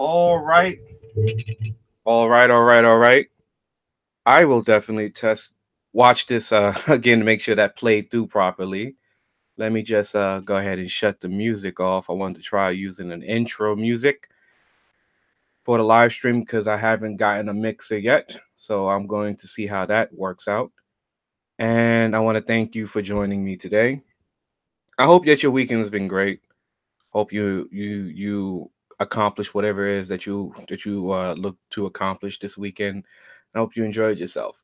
All right. All right. I will definitely watch this again to make sure that played through properly. Let me just go ahead and shut the music off. I wanted to try using an intro music for the live stream because I haven't gotten a mixer yet. So I'm going to see how that works out. And I want to thank you for joining me today. I hope that your weekend has been great. Hope you accomplish whatever it is that you look to accomplish this weekend. I hope you enjoyed yourself.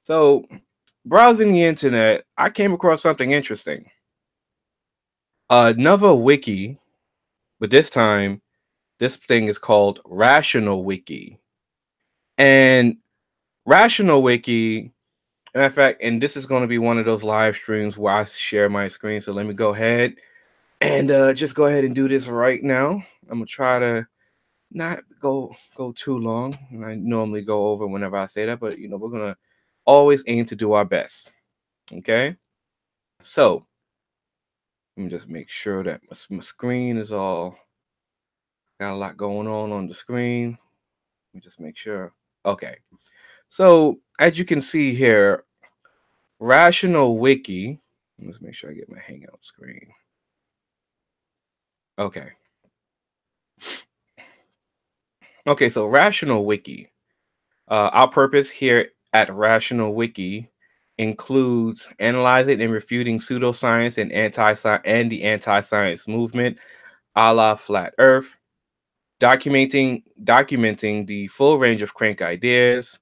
So, browsing the internet, I came across something interesting. Another wiki, but this time this thing is called Rational Wiki. And Rational Wiki, in fact, and this is going to be one of those live streams where I share my screen. So let me go ahead and just go ahead and do this right now. I'm gonna try to not go too long. And I normally go over whenever I say that, but we're gonna always aim to do our best. Okay. So let me just make sure that my screen is all got a lot going on the screen. Let me just make sure. Okay. So as you can see here, Rational Wiki. Let's make sure I get my Hangout screen. Okay. Okay. So Rational Wiki. Our purpose here at Rational Wiki includes analyzing and refuting pseudoscience and the anti-science movement, a la flat Earth, documenting the full range of crank ideas.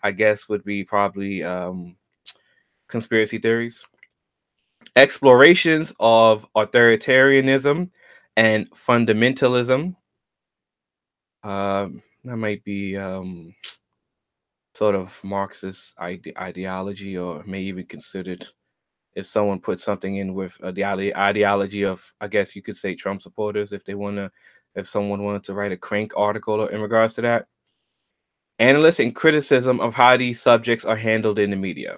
I guess would be probably conspiracy theories, explorations of authoritarianism and fundamentalism. That might be sort of Marxist ideology, or may even considered if someone put something in with the ideology of, I guess you could say, Trump supporters, if someone wanted to write a crank article in regards to that. Analysis and criticism of how these subjects are handled in the media,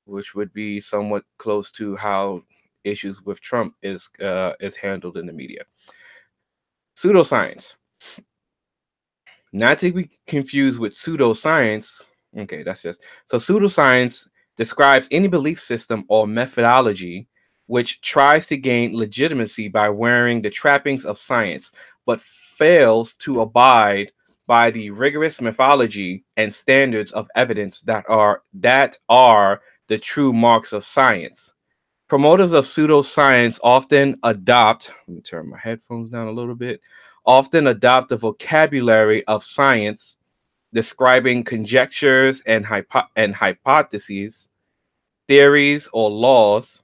which would be somewhat close to how issues with Trump is handled in the media. Pseudoscience, not to be confused with pseudoscience. Okay, that's just so. Pseudoscience describes any belief system or methodology which tries to gain legitimacy by wearing the trappings of science, but fails to abide by the rigorous methodology and standards of evidence that are the true marks of science. Promoters of pseudoscience often adopt, let me turn my headphones down a little bit, often adopt the vocabulary of science, describing conjectures and hypotheses, theories, or laws,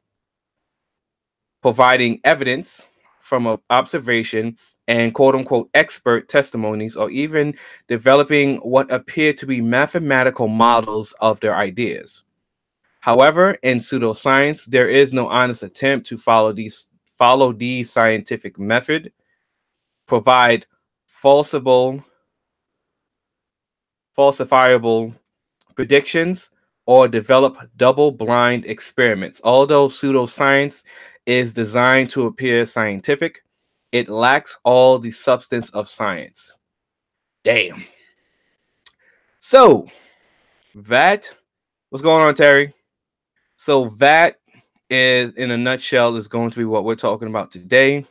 providing evidence from observation and quote unquote expert testimonies, or even developing what appear to be mathematical models of their ideas. However, in pseudoscience, there is no honest attempt to follow the scientific method, provide falsifiable predictions, or develop double-blind experiments. Although pseudoscience is designed to appear scientific, it lacks all the substance of science. Damn. So, that, what's going on, Terry? So, that is, in a nutshell, is going to be what we're talking about today.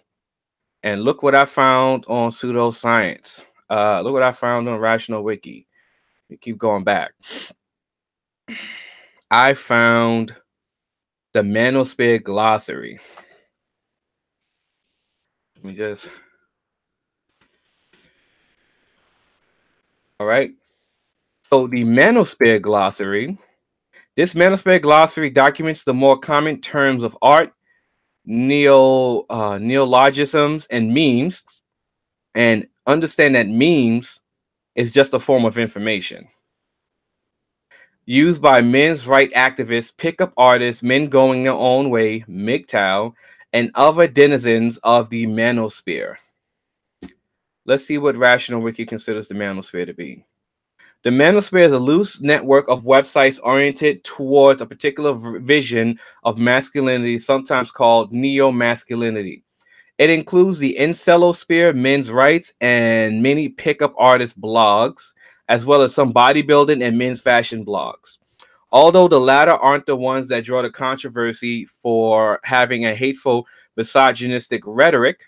And look what I found on pseudoscience. Look what I found on Rational Wiki. We keep going back. I found the Manosphere Glossary. Let me just. All right. So the Manosphere Glossary. This Manosphere Glossary documents the more common terms of art, neologisms, and memes. And understand that memes is just a form of information used by men's right activists, pickup artists, men going their own way, MGTOW, and other denizens of the manosphere. Let's see what Rational Wiki considers the manosphere to be. The manosphere is a loose network of websites oriented towards a particular vision of masculinity, sometimes called neo-masculinity. It includes the incelosphere, men's rights, and many pickup artist blogs, as well as some bodybuilding and men's fashion blogs. Although the latter aren't the ones that draw the controversy for having a hateful, misogynistic rhetoric,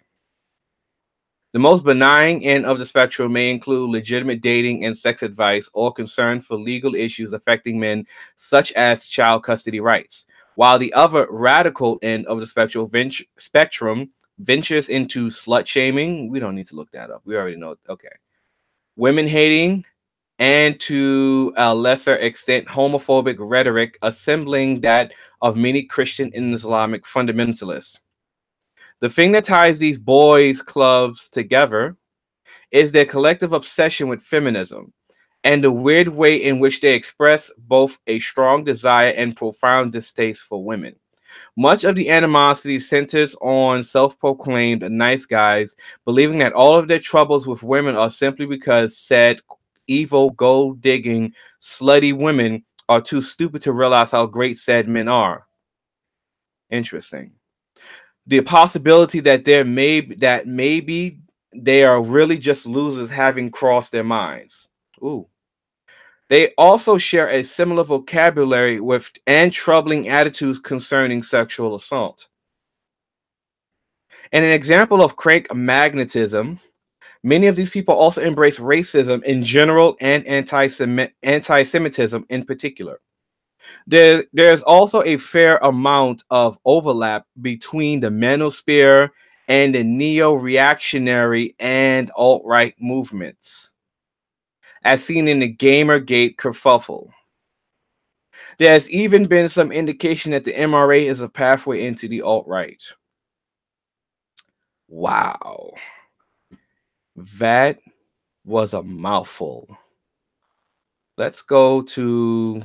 the most benign end of the spectrum may include legitimate dating and sex advice or concern for legal issues affecting men, such as child custody rights, while the other radical end of the spectrum ventures into slut shaming. We don't need to look that up. We already know. Okay. Women hating, and to a lesser extent, homophobic rhetoric, assembling that of many Christian and Islamic fundamentalists. The thing that ties these boys' clubs together is their collective obsession with feminism and the weird way in which they express both a strong desire and profound distaste for women. Much of the animosity centers on self-proclaimed nice guys believing that all of their troubles with women are simply because said evil, gold-digging, slutty women are too stupid to realize how great said men are. Interesting. The possibility that maybe they are really just losers having crossed their minds. Ooh. They also share a similar vocabulary with and troubling attitudes concerning sexual assault. And an example of crank magnetism, many of these people also embrace racism in general and anti-Semitism in particular. There's also a fair amount of overlap between the manosphere and the neo-reactionary and alt-right movements, as seen in the Gamergate kerfuffle. There's even been some indication that the MRA is a pathway into the alt-right. Wow. That was a mouthful. Let's go to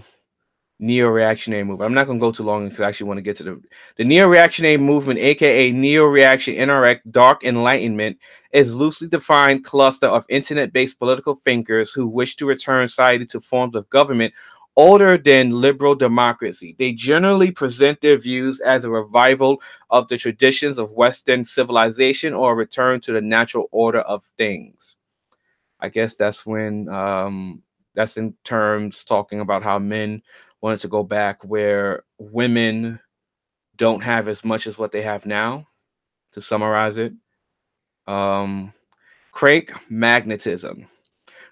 neo-reactionary movement. I'm not going to go too long because I actually want to get to the neo-reactionary movement, aka neo-reaction NRX dark enlightenment, is loosely defined cluster of internet-based political thinkers who wish to return society to forms of government older than liberal democracy. They generally present their views as a revival of the traditions of Western civilization or a return to the natural order of things. I guess that's when that's in terms talking about how men wanted to go back where women don't have as much as what they have now, to summarize it. Crank magnetism.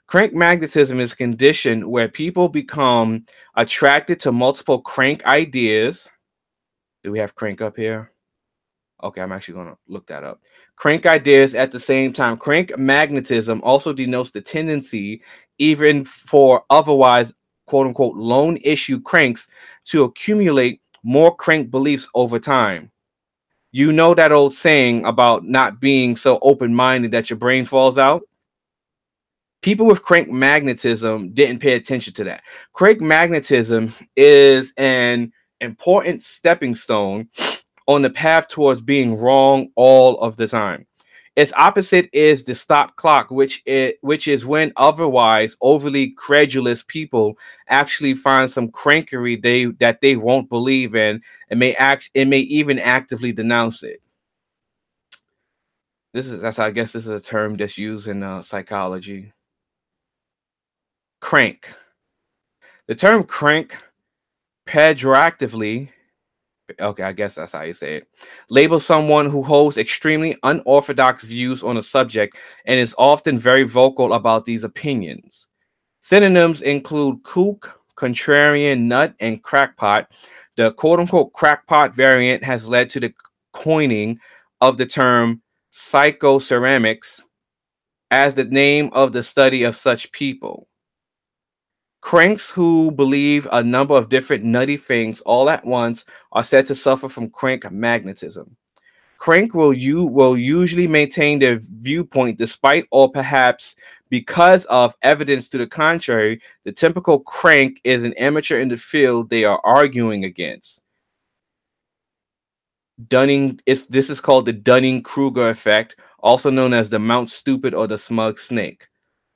Crank magnetism is a condition where people become attracted to multiple crank ideas. Do we have crank up here? Okay, I'm actually going to look that up. Crank ideas at the same time. Crank magnetism also denotes the tendency, even for otherwise quote-unquote lone issue cranks, to accumulate more crank beliefs over time. You know that old saying about not being so open-minded that your brain falls out? People with crank magnetism didn't pay attention to that. Crank magnetism is an important stepping stone on the path towards being wrong all of the time. Its opposite is the stop clock, which is when otherwise overly credulous people actually find some crankery they won't believe in, and may even actively denounce it. I guess this is a term that's used in psychology. Crank. The term crank pejoratively, okay, I guess that's how you say it, labels someone who holds extremely unorthodox views on a subject and is often very vocal about these opinions. Synonyms include kook, contrarian, nut, and crackpot. The quote unquote crackpot variant has led to the coining of the term psychoceramics as the name of the study of such people. Cranks who believe a number of different nutty things all at once are said to suffer from crank magnetism. Crank will usually maintain their viewpoint despite or perhaps because of evidence to the contrary. The typical crank is an amateur in the field they are arguing against. This is called the Dunning-Kruger effect, also known as the Mount Stupid or the Smug Snake.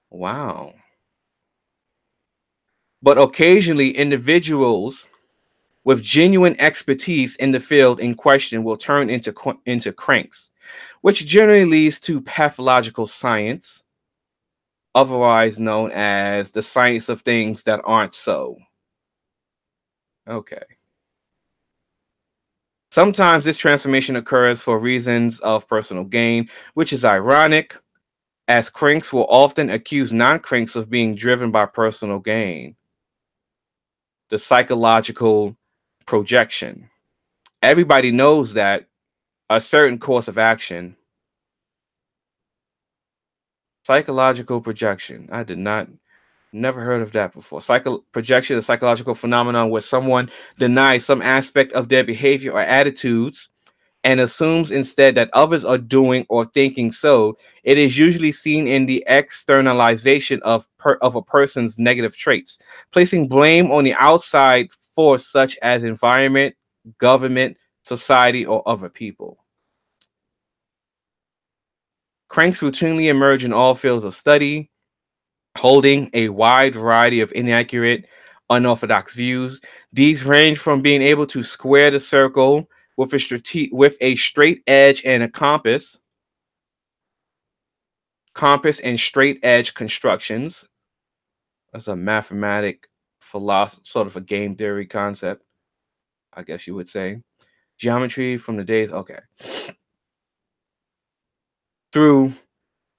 Wow. But occasionally individuals with genuine expertise in the field in question will turn into cranks, which generally leads to pathological science, otherwise known as the science of things that aren't so. Okay. Sometimes this transformation occurs for reasons of personal gain, which is ironic, as cranks will often accuse non-cranks of being driven by personal gain. The psychological projection. Everybody knows that a certain course of action. Psychological projection. I did not never heard of that before. Projection is a psychological phenomenon where someone denies some aspect of their behavior or attitudes and assumes instead that others are doing or thinking so. It is usually seen in the externalization of a person's negative traits, placing blame on the outside force such as environment, government, society, or other people. Cranks routinely emerge in all fields of study, holding a wide variety of inaccurate, unorthodox views. These range from being able to square the circle with a straight edge and a compass and straight edge constructions. That's a mathematic philosophy, sort of a game theory concept, I guess you would say. Geometry from the days, okay. Through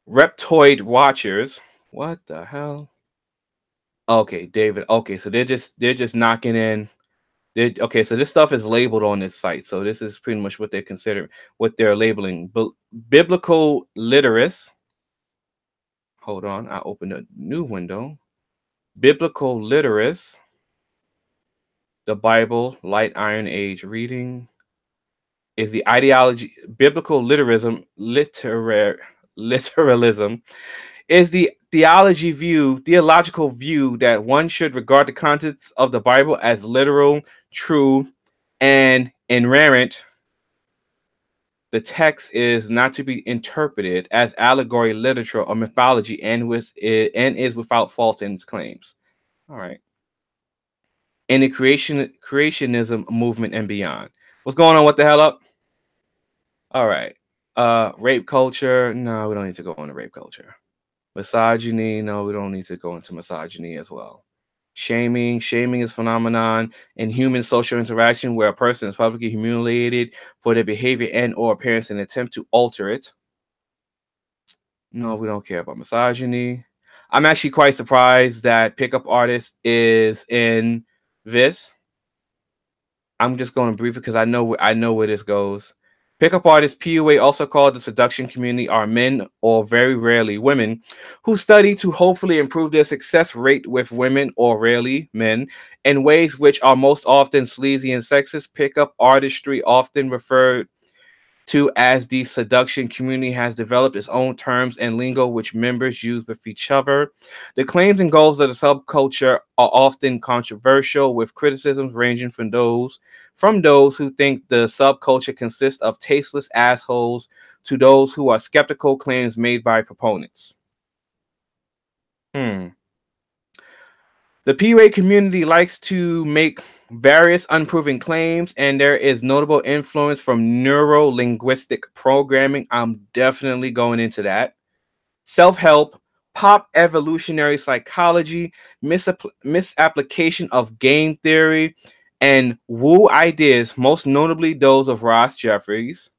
reptoid watchers. What the hell? Okay, David. Okay, so they're just knocking in. Okay, so this stuff is labeled on this site. So this is pretty much what they consider, what they're labeling biblical literacy. Hold on, I opened a new window. Biblical literacy, the Bible, Light Iron Age reading is the ideology. Biblical literalism is the theological view that one should regard the contents of the Bible as literal, true, and inerrant. The text is not to be interpreted as allegory, literature, or mythology, and is without fault in its claims. All right. In the creationism movement and beyond. What's going on? What the hell up? All right. Rape culture. No, we don't need to go into rape culture. Misogyny. No, we don't need to go into misogyny as well. Shaming. Shaming is a phenomenon in human social interaction where a person is publicly humiliated for their behavior and or appearance in an attempt to alter it. No, we don't care about misogyny. I'm actually quite surprised that pickup artist is in this. I'm just going to brief it because I know where this goes. Pickup artists, PUA, also called the seduction community, are men, or very rarely women, who study to hopefully improve their success rate with women, or rarely men, in ways which are most often sleazy and sexist. Pickup artistry often referred Two, as the seduction community has developed its own terms and lingo which members use with each other. The claims and goals of the subculture are often controversial, with criticisms ranging from those who think the subculture consists of tasteless assholes to those who are skeptical claims made by proponents. Hmm. The PUA community likes to make various unproven claims, and there is notable influence from neuro linguistic programming. I'm definitely going into that. Self help, pop evolutionary psychology, misapplication of game theory, and woo ideas, most notably those of Ross Jeffries.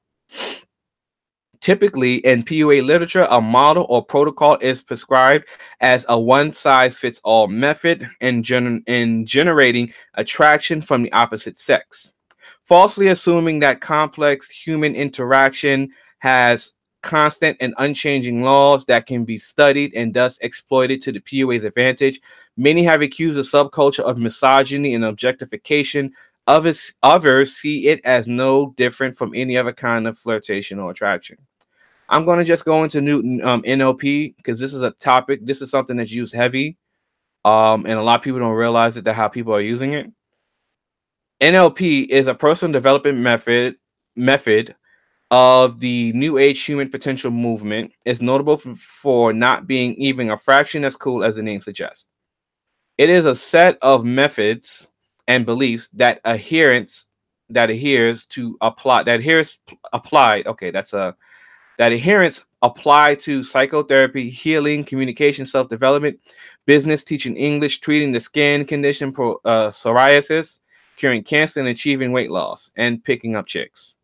Typically, in PUA literature, a model or protocol is prescribed as a one size fits all method in generating attraction from the opposite sex, falsely assuming that complex human interaction has constant and unchanging laws that can be studied and thus exploited to the PUA's advantage. Many have accused the subculture of misogyny and objectification. Others see it as no different from any other kind of flirtation or attraction. I'm going to just go into Newton NLP because this is a topic. This is something that's used heavy, and a lot of people don't realize it, that how people are using it. NLP is a personal development method of the New Age human potential movement. Is notable for not being even a fraction as cool as the name suggests. It is a set of methods and beliefs that adheres to apply that adheres applied. Okay, that adherence apply to psychotherapy, healing, communication, self-development, business, teaching English, treating the skin condition, psoriasis, curing cancer, and achieving weight loss, and picking up chicks.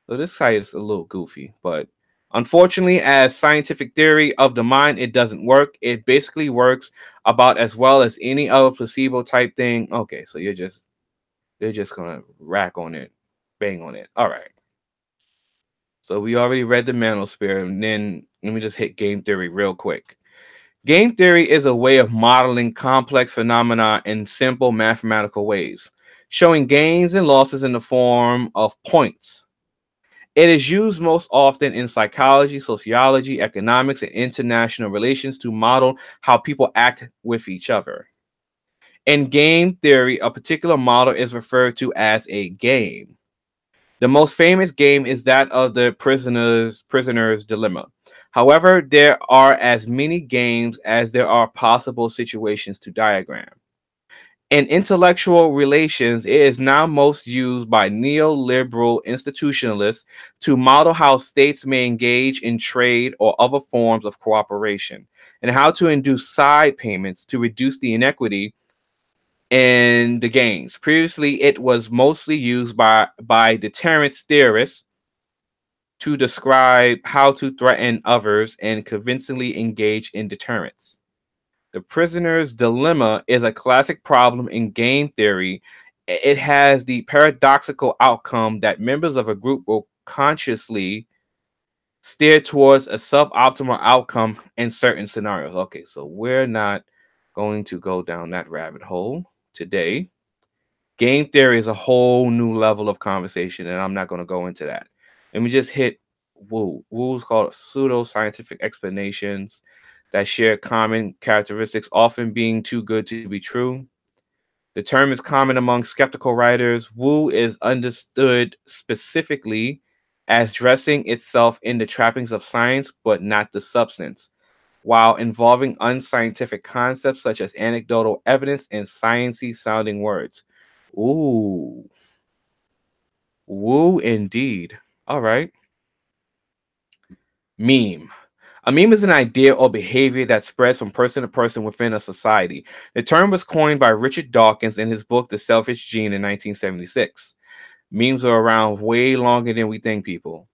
So this site is a little goofy, but unfortunately, as scientific theory of the mind, it doesn't work. It basically works about as well as any other placebo type thing. Okay, so they're just gonna rack on it, bang on it. All right. So we already read the Manosphere, and then let me just hit game theory real quick. Game theory is a way of modeling complex phenomena in simple mathematical ways, showing gains and losses in the form of points. It is used most often in psychology, sociology, economics, and international relations to model how people act with each other. In game theory, a particular model is referred to as a game. The most famous game is that of the prisoner's dilemma. However, there are as many games as there are possible situations to diagram. In intellectual relations, it is now most used by neoliberal institutionalists to model how states may engage in trade or other forms of cooperation, and how to induce side payments to reduce the inequity in the gains. Previously, it was mostly used by deterrence theorists to describe how to threaten others and convincingly engage in deterrence. The prisoner's dilemma is a classic problem in game theory. It has the paradoxical outcome that members of a group will consciously steer towards a suboptimal outcome in certain scenarios. Okay, so we're not going to go down that rabbit hole today. Game theory is a whole new level of conversation, and I'm not going to go into that. Let me just hit woo. Woo's called pseudo-scientific explanations that share common characteristics, often being too good to be true. The term is common among skeptical writers. Woo is understood specifically as dressing itself in the trappings of science, but not the substance, while involving unscientific concepts such as anecdotal evidence and sciencey sounding words. Ooh, woo indeed. All right. Meme. A meme is an idea or behavior that spreads from person to person within a society. The term was coined by Richard Dawkins in his book The Selfish Gene in 1976. Memes are around way longer than we think, people.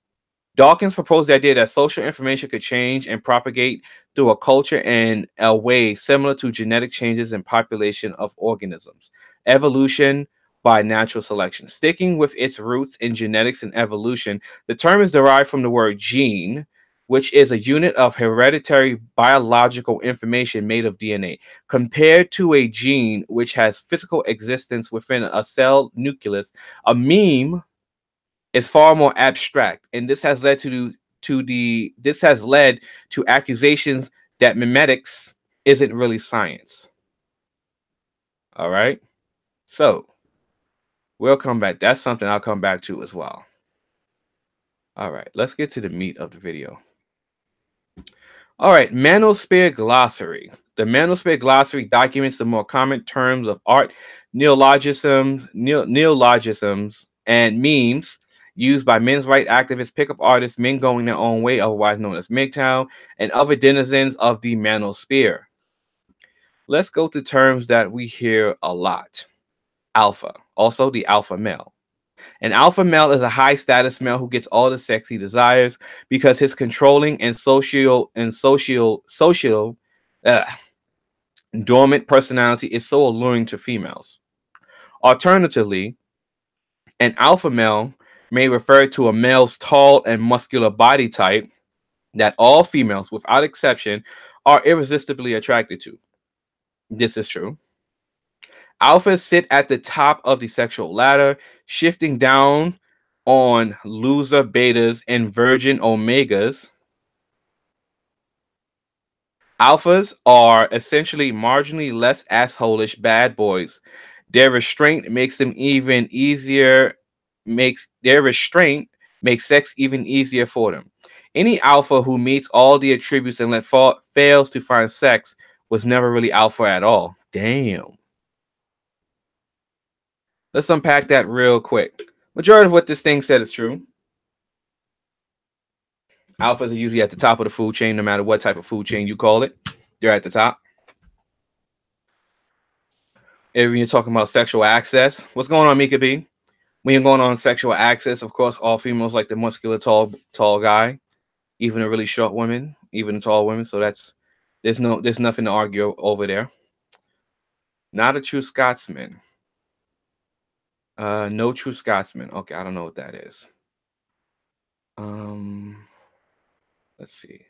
Dawkins proposed the idea that social information could change and propagate through a culture in a way similar to genetic changes in population of organisms, evolution by natural selection. Sticking with its roots in genetics and evolution, the term is derived from the word gene, which is a unit of hereditary biological information made of DNA, compared to a gene which has physical existence within a cell nucleus. A meme is far more abstract, and this has led to accusations that memetics isn't really science. All right, so we'll come back. That's something I'll come back to as well. All right, let's get to the meat of the video. All right, Manosphere Glossary. The Manosphere Glossary documents the more common terms of art, neologisms, and memes used by men's rights activists, pickup artists, men going their own way, otherwise known as MGTOW, and other denizens of the Manosphere. Let's go to terms that we hear a lot. Alpha, also the alpha male. An alpha male is a high status male who gets all the sex he desires because his controlling and social uh, dormant personality is so alluring to females. Alternatively, an alpha male may refer to a male's tall and muscular body type that all females, without exception, are irresistibly attracted to. This is true. Alphas sit at the top of the sexual ladder, shifting down on loser betas and virgin omegas. Alphas are essentially marginally less assholish bad boys. Their restraint makes them even easier, makes their restraint makes sex even easier for them. Any alpha who meets all the attributes and fails to find sex was never really alpha at all. Damn. Let's unpack that real quick. Majority of what this thing said is true. Alphas are usually at the top of the food chain, no matter what type of food chain you call it. They're at the top. If you're talking about sexual access, what's going on, Mika B? When you're going on sexual access, of course, all females like the muscular, tall guy, even the really short women, even the tall women. So there's nothing to argue over there. Not a true Scotsman. No true Scotsman. Okay, I don't know what that is. Let's see.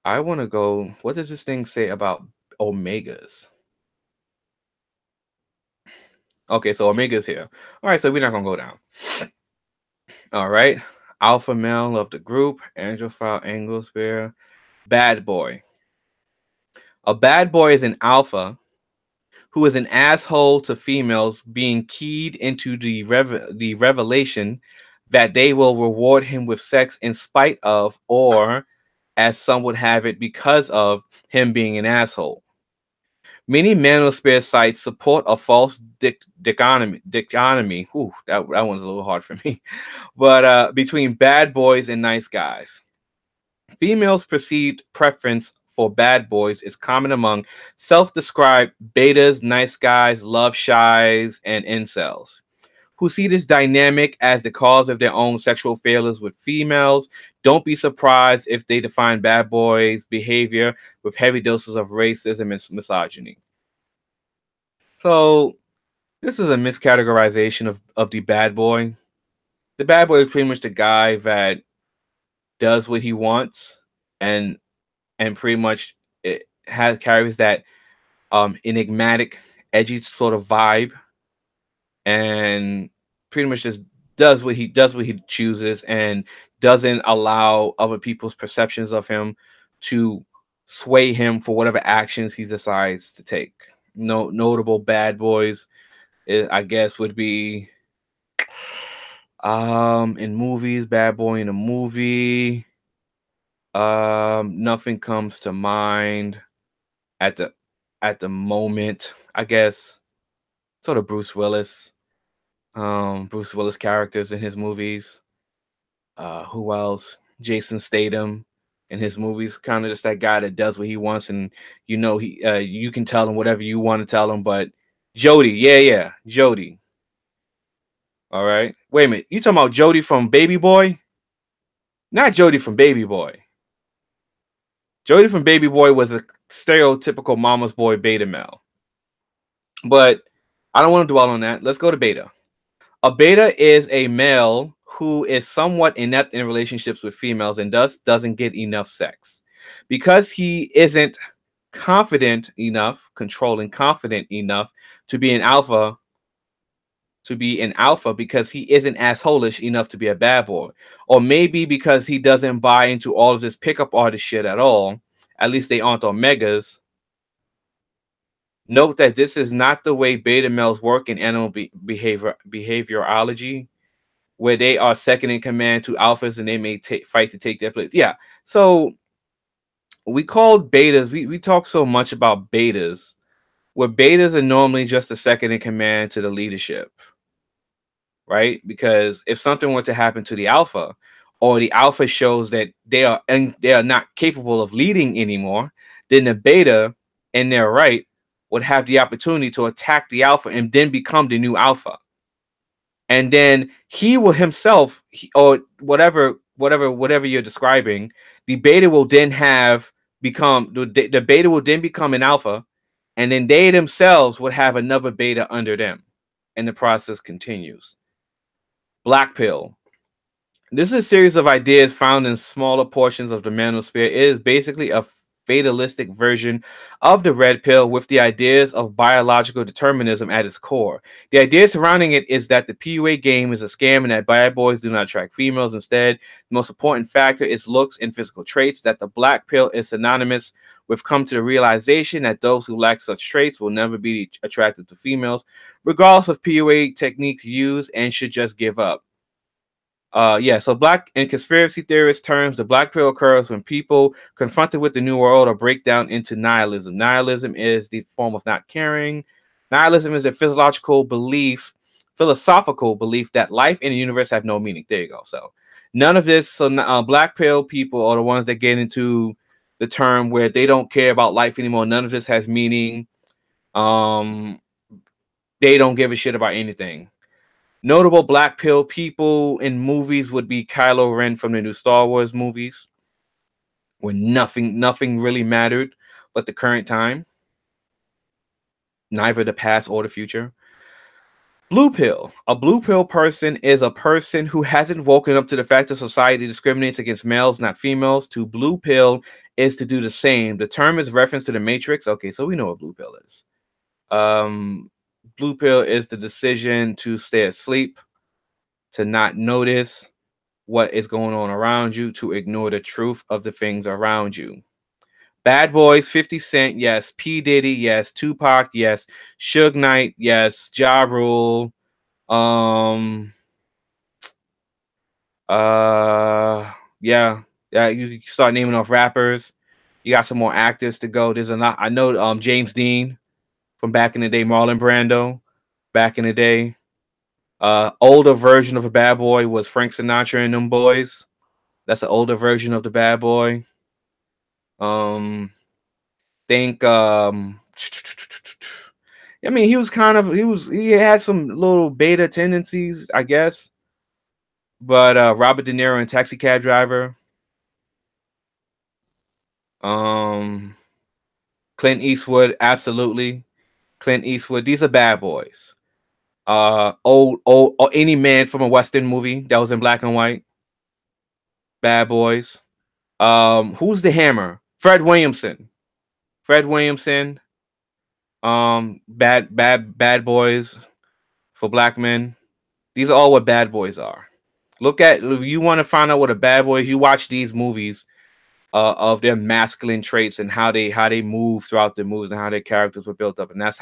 I want to go. What does this thing say about omegas? Okay, so omega's here. All right, so we're not gonna go down. All right, alpha male of the group, anglophile, anglosphere, bad boy. A bad boy is an alpha who is an asshole to females, being keyed into the revelation that they will reward him with sex in spite of, or as some would have it, because of him being an asshole. Many manosphere sites support a false dichotomy. Ooh, that one's a little hard for me. But between bad boys and nice guys. Females' perceived preference for bad boys is common among self-described betas, nice guys, love shies, and incels, who see this dynamic as the cause of their own sexual failures with females. Don't be surprised if they define bad boys' behavior with heavy doses of racism and misogyny. So this is a miscategorization of the bad boy. The bad boy is pretty much the guy that does what he wants and pretty much it carries that enigmatic, edgy sort of vibe, and pretty much just does what he chooses and doesn't allow other people's perceptions of him to sway him for whatever actions he decides to take. No notable bad boys, I guess, would be in movies, bad boy in a movie. Nothing comes to mind at the moment. I guess sort of Bruce Willis characters in his movies. Who else? Jason Statham in his movies, kind of just that guy that does what he wants, and you can tell him whatever you want to tell him. But Jody, yeah, Jody. All right, wait a minute, you talking about Jody from Baby Boy? Not Jody from Baby Boy. Jody from Baby Boy was a stereotypical mama's boy beta male. But I don't want to dwell on that. Let's go to beta. A beta is a male who is somewhat inept in relationships with females and thus doesn't get enough sex. Because he isn't confident enough to be an alpha, to be an alpha because he isn't assholish enough to be a bad boy. Or maybe because he doesn't buy into all of this pickup artist shit at all. At least they aren't omegas. Note that this is not the way beta males work in animal behaviorology, where they are second in command to alphas and they may fight to take their place. Yeah. So we called betas, we talk so much about betas, where betas are normally just a second in command to the leadership, right? Because if something were to happen to the alpha, or the alpha shows that they are not capable of leading anymore, then the beta in their right would have the opportunity to attack the alpha and then become the new alpha. And then he will himself, or whatever you're describing, the beta will then have become the beta will then become an alpha, and then they themselves would have another beta under them, and the process continues. Black pill. This is a series of ideas found in smaller portions of the manosphere. It is basically a fatalistic version of the red pill with the ideas of biological determinism at its core. The idea surrounding it is that the PUA game is a scam and that bad boys do not attract females. Instead, the most important factor is looks and physical traits, that the black pill is synonymous with come to the realization that those who lack such traits will never be attracted to females, regardless of PUA techniques used, and should just give up. So black in conspiracy theorist terms, the black pill occurs when people confronted with the new world or break down into nihilism. Nihilism is the form of not caring. Nihilism is a philosophical belief that life and the universe have no meaning. There you go. So none of this. So black pill people are the ones that get into the term where they don't care about life anymore. None of this has meaning. Um, they don't give a shit about anything. Notable black pill people in movies would be Kylo Ren from the new Star Wars movies, where nothing really mattered but the current time, neither the past or the future. Blue pill. A blue pill person is a person who hasn't woken up to the fact that society discriminates against males, not females. To blue pill is to do the same. The term is reference to the Matrix. Okay, so we know what blue pill is. Blue pill is the decision to stay asleep, to not notice what is going on around you, to ignore the truth of the things around you. Bad Boys, 50 Cent, yes. P. Diddy, yes. Tupac, yes. Suge Knight, yes. Ja Rule. Yeah. Yeah, you start naming off rappers. You got some more actors to go. There's a lot. I know James Dean from back in the day, Marlon Brando back in the day. Older version of a bad boy was Frank Sinatra and them boys. That's an older version of the bad boy. Think I mean he had some little beta tendencies, I guess. But Robert De Niro and Taxi Cab Driver. Um Clint Eastwood, absolutely. Clint Eastwood, these are bad boys. Old or any man from a Western movie that was in black and white. Bad boys. Who's the hammer? Fred Williamson. Fred Williamson. Bad boys for black men. These are all what bad boys are. Look at, if you want to find out what a bad boy is, you watch these movies of their masculine traits and how they move throughout the movies and how their characters were built up, and that's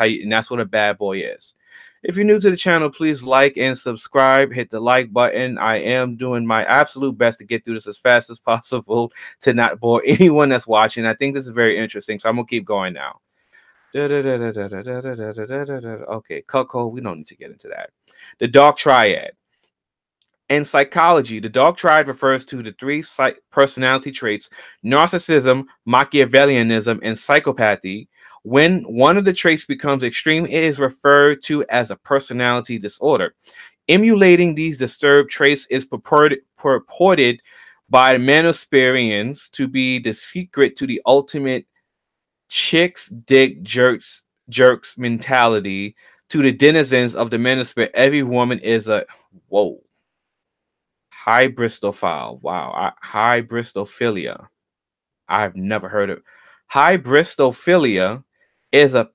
what a bad boy is. If you're new to the channel, please like and subscribe. Hit the like button. I am doing my absolute best to get through this as fast as possible to not bore anyone that's watching. I think this is very interesting, so I'm gonna keep going now. Okay, Cuckold, we don't need to get into that. The Dark Triad. In psychology, the dark triad refers to the three personality traits: narcissism, Machiavellianism, and psychopathy. When one of the traits becomes extreme, it is referred to as a personality disorder. Emulating these disturbed traits is purported by Manosphereans to be the secret to the ultimate chicks dick jerks mentality. To the denizens of the Manosphere, every woman is a whoa. Hybristophile. Wow. Hybristophilia. I've never heard of. Hybristophilia is a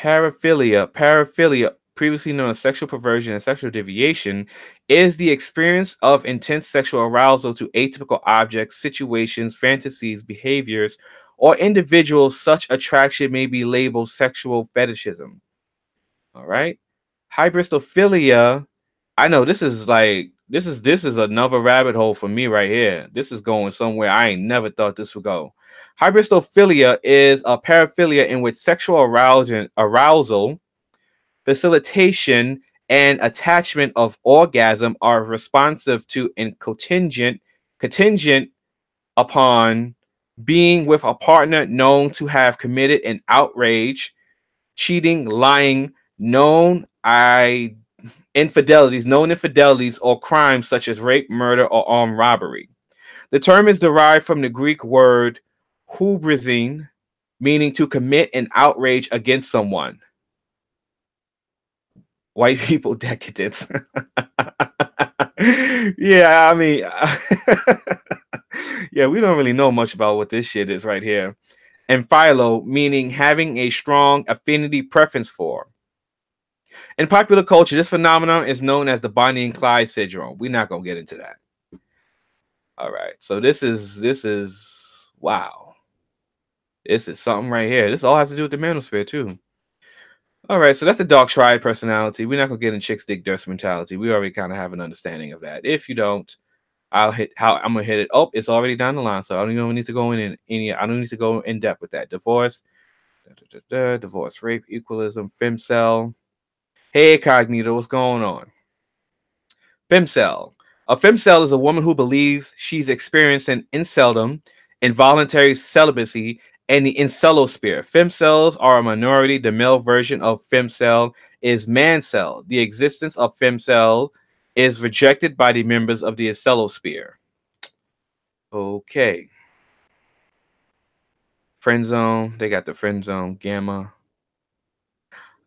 Paraphilia, previously known as sexual perversion and sexual deviation, is the experience of intense sexual arousal to atypical objects, situations, fantasies, behaviors, or individuals. Such attraction may be labeled sexual fetishism. All right. Hybristophilia. I know this is another rabbit hole for me right here. This is going somewhere I ain't never thought this would go. Hybristophilia is a paraphilia in which sexual arousal, facilitation, and attachment of orgasm are responsive to and contingent upon being with a partner known to have committed an outrage, cheating, lying, known infidelities, or crimes such as rape, murder, or armed robbery. The term is derived from the Greek word hubrisine, meaning to commit an outrage against someone. White people decadence. Yeah, I mean, yeah, we don't really know much about what this shit is right here. And philo, meaning having a strong affinity preference for. In popular culture, this phenomenon is known as the Bonnie and Clyde syndrome. We're not gonna get into that. All right, so this is wow. This is something right here. This all has to do with the manosphere too. All right, so that's the dark triad personality. We're not gonna get in chicks dick durst mentality. We already kind of have an understanding of that. If you don't, I'm gonna hit it. Oh, it's already down the line, so I don't even need to go in any. I don't need to go in depth with that. Divorce, divorce, rape, equalism, femcell. Hey, Cognito, what's going on? Femcell. A femcell is a woman who believes she's experienced an inceldom, involuntary celibacy, and the incelosphere. Femcells are a minority. The male version of femcell is mancell. The existence of femcell is rejected by the members of the incelosphere. Okay. Friend zone. They got the friend zone. Gamma.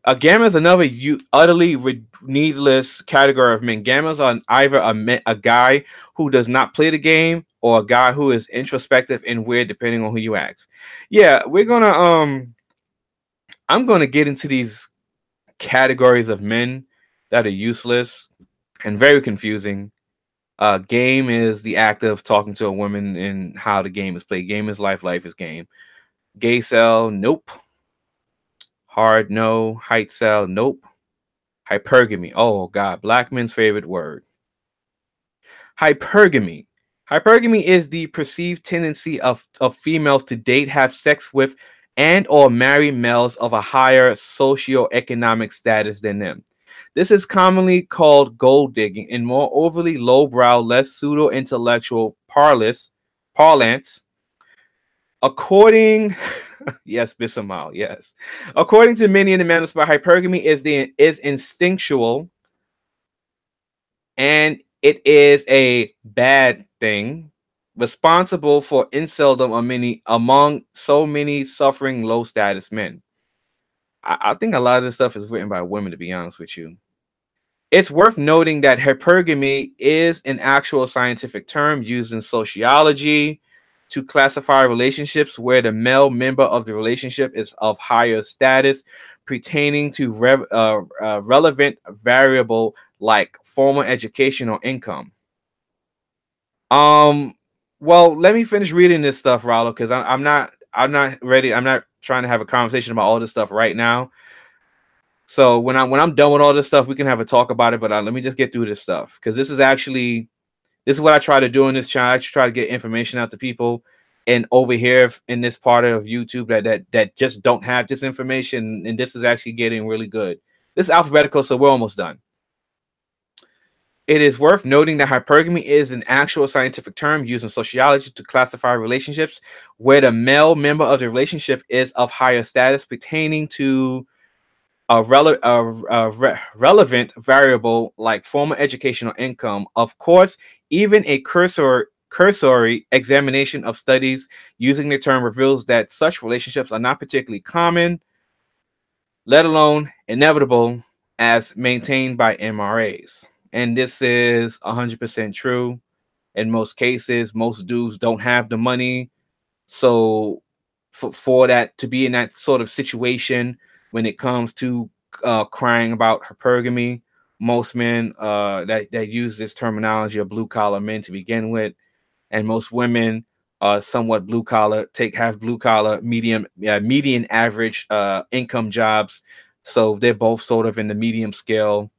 A gamma is another utterly needless category of men. Gammas are either a guy who does not play the game or a guy who is introspective and weird, depending on who you ask. Yeah, we're gonna I'm gonna get into these categories of men that are useless and very confusing. Game is the act of talking to a woman and how the game is played. Game is life, life is game. Gay cell, nope. Hard no. Height cell, nope. Hypergamy. Oh God, black men's favorite word. Hypergamy. Hypergamy is the perceived tendency of females to date, have sex with, and or marry males of a higher socioeconomic status than them. This is commonly called gold digging in more overly lowbrow, less pseudo-intellectual parlance. According, yes, Bissamal, yes. According to many in the Manosphere, hypergamy is instinctual, and it is a bad thing, responsible for inceldom among so many suffering low status men. I think a lot of this stuff is written by women, to be honest with you. It's worth noting that hypergamy is an actual scientific term used in sociology to classify relationships where the male member of the relationship is of higher status, pertaining to relevant variable like formal education or income. Um, well, let me finish reading this stuff, Rollo, because I'm not ready. I'm not trying to have a conversation about all this stuff right now. So when I'm done with all this stuff, we can have a talk about it. But let me just get through this stuff because this is what I try to do in this channel. I try to get information out to people, and over here in this part of YouTube that just don't have this information, and this is actually getting really good. This is alphabetical, so we're almost done. It is worth noting that hypergamy is an actual scientific term used in sociology to classify relationships where the male member of the relationship is of higher status, pertaining to relevant variable like formal educational income. Of course, even a cursory examination of studies using the term reveals that such relationships are not particularly common, let alone inevitable, as maintained by MRAs. And this is 100% true. In most cases, most dudes don't have the money. So for that to be in that sort of situation when it comes to crying about hypergamy. Most men that use this terminology are blue collar men to begin with, and most women are somewhat blue collar, have blue collar, median average income jobs. So they're both sort of in the medium scale.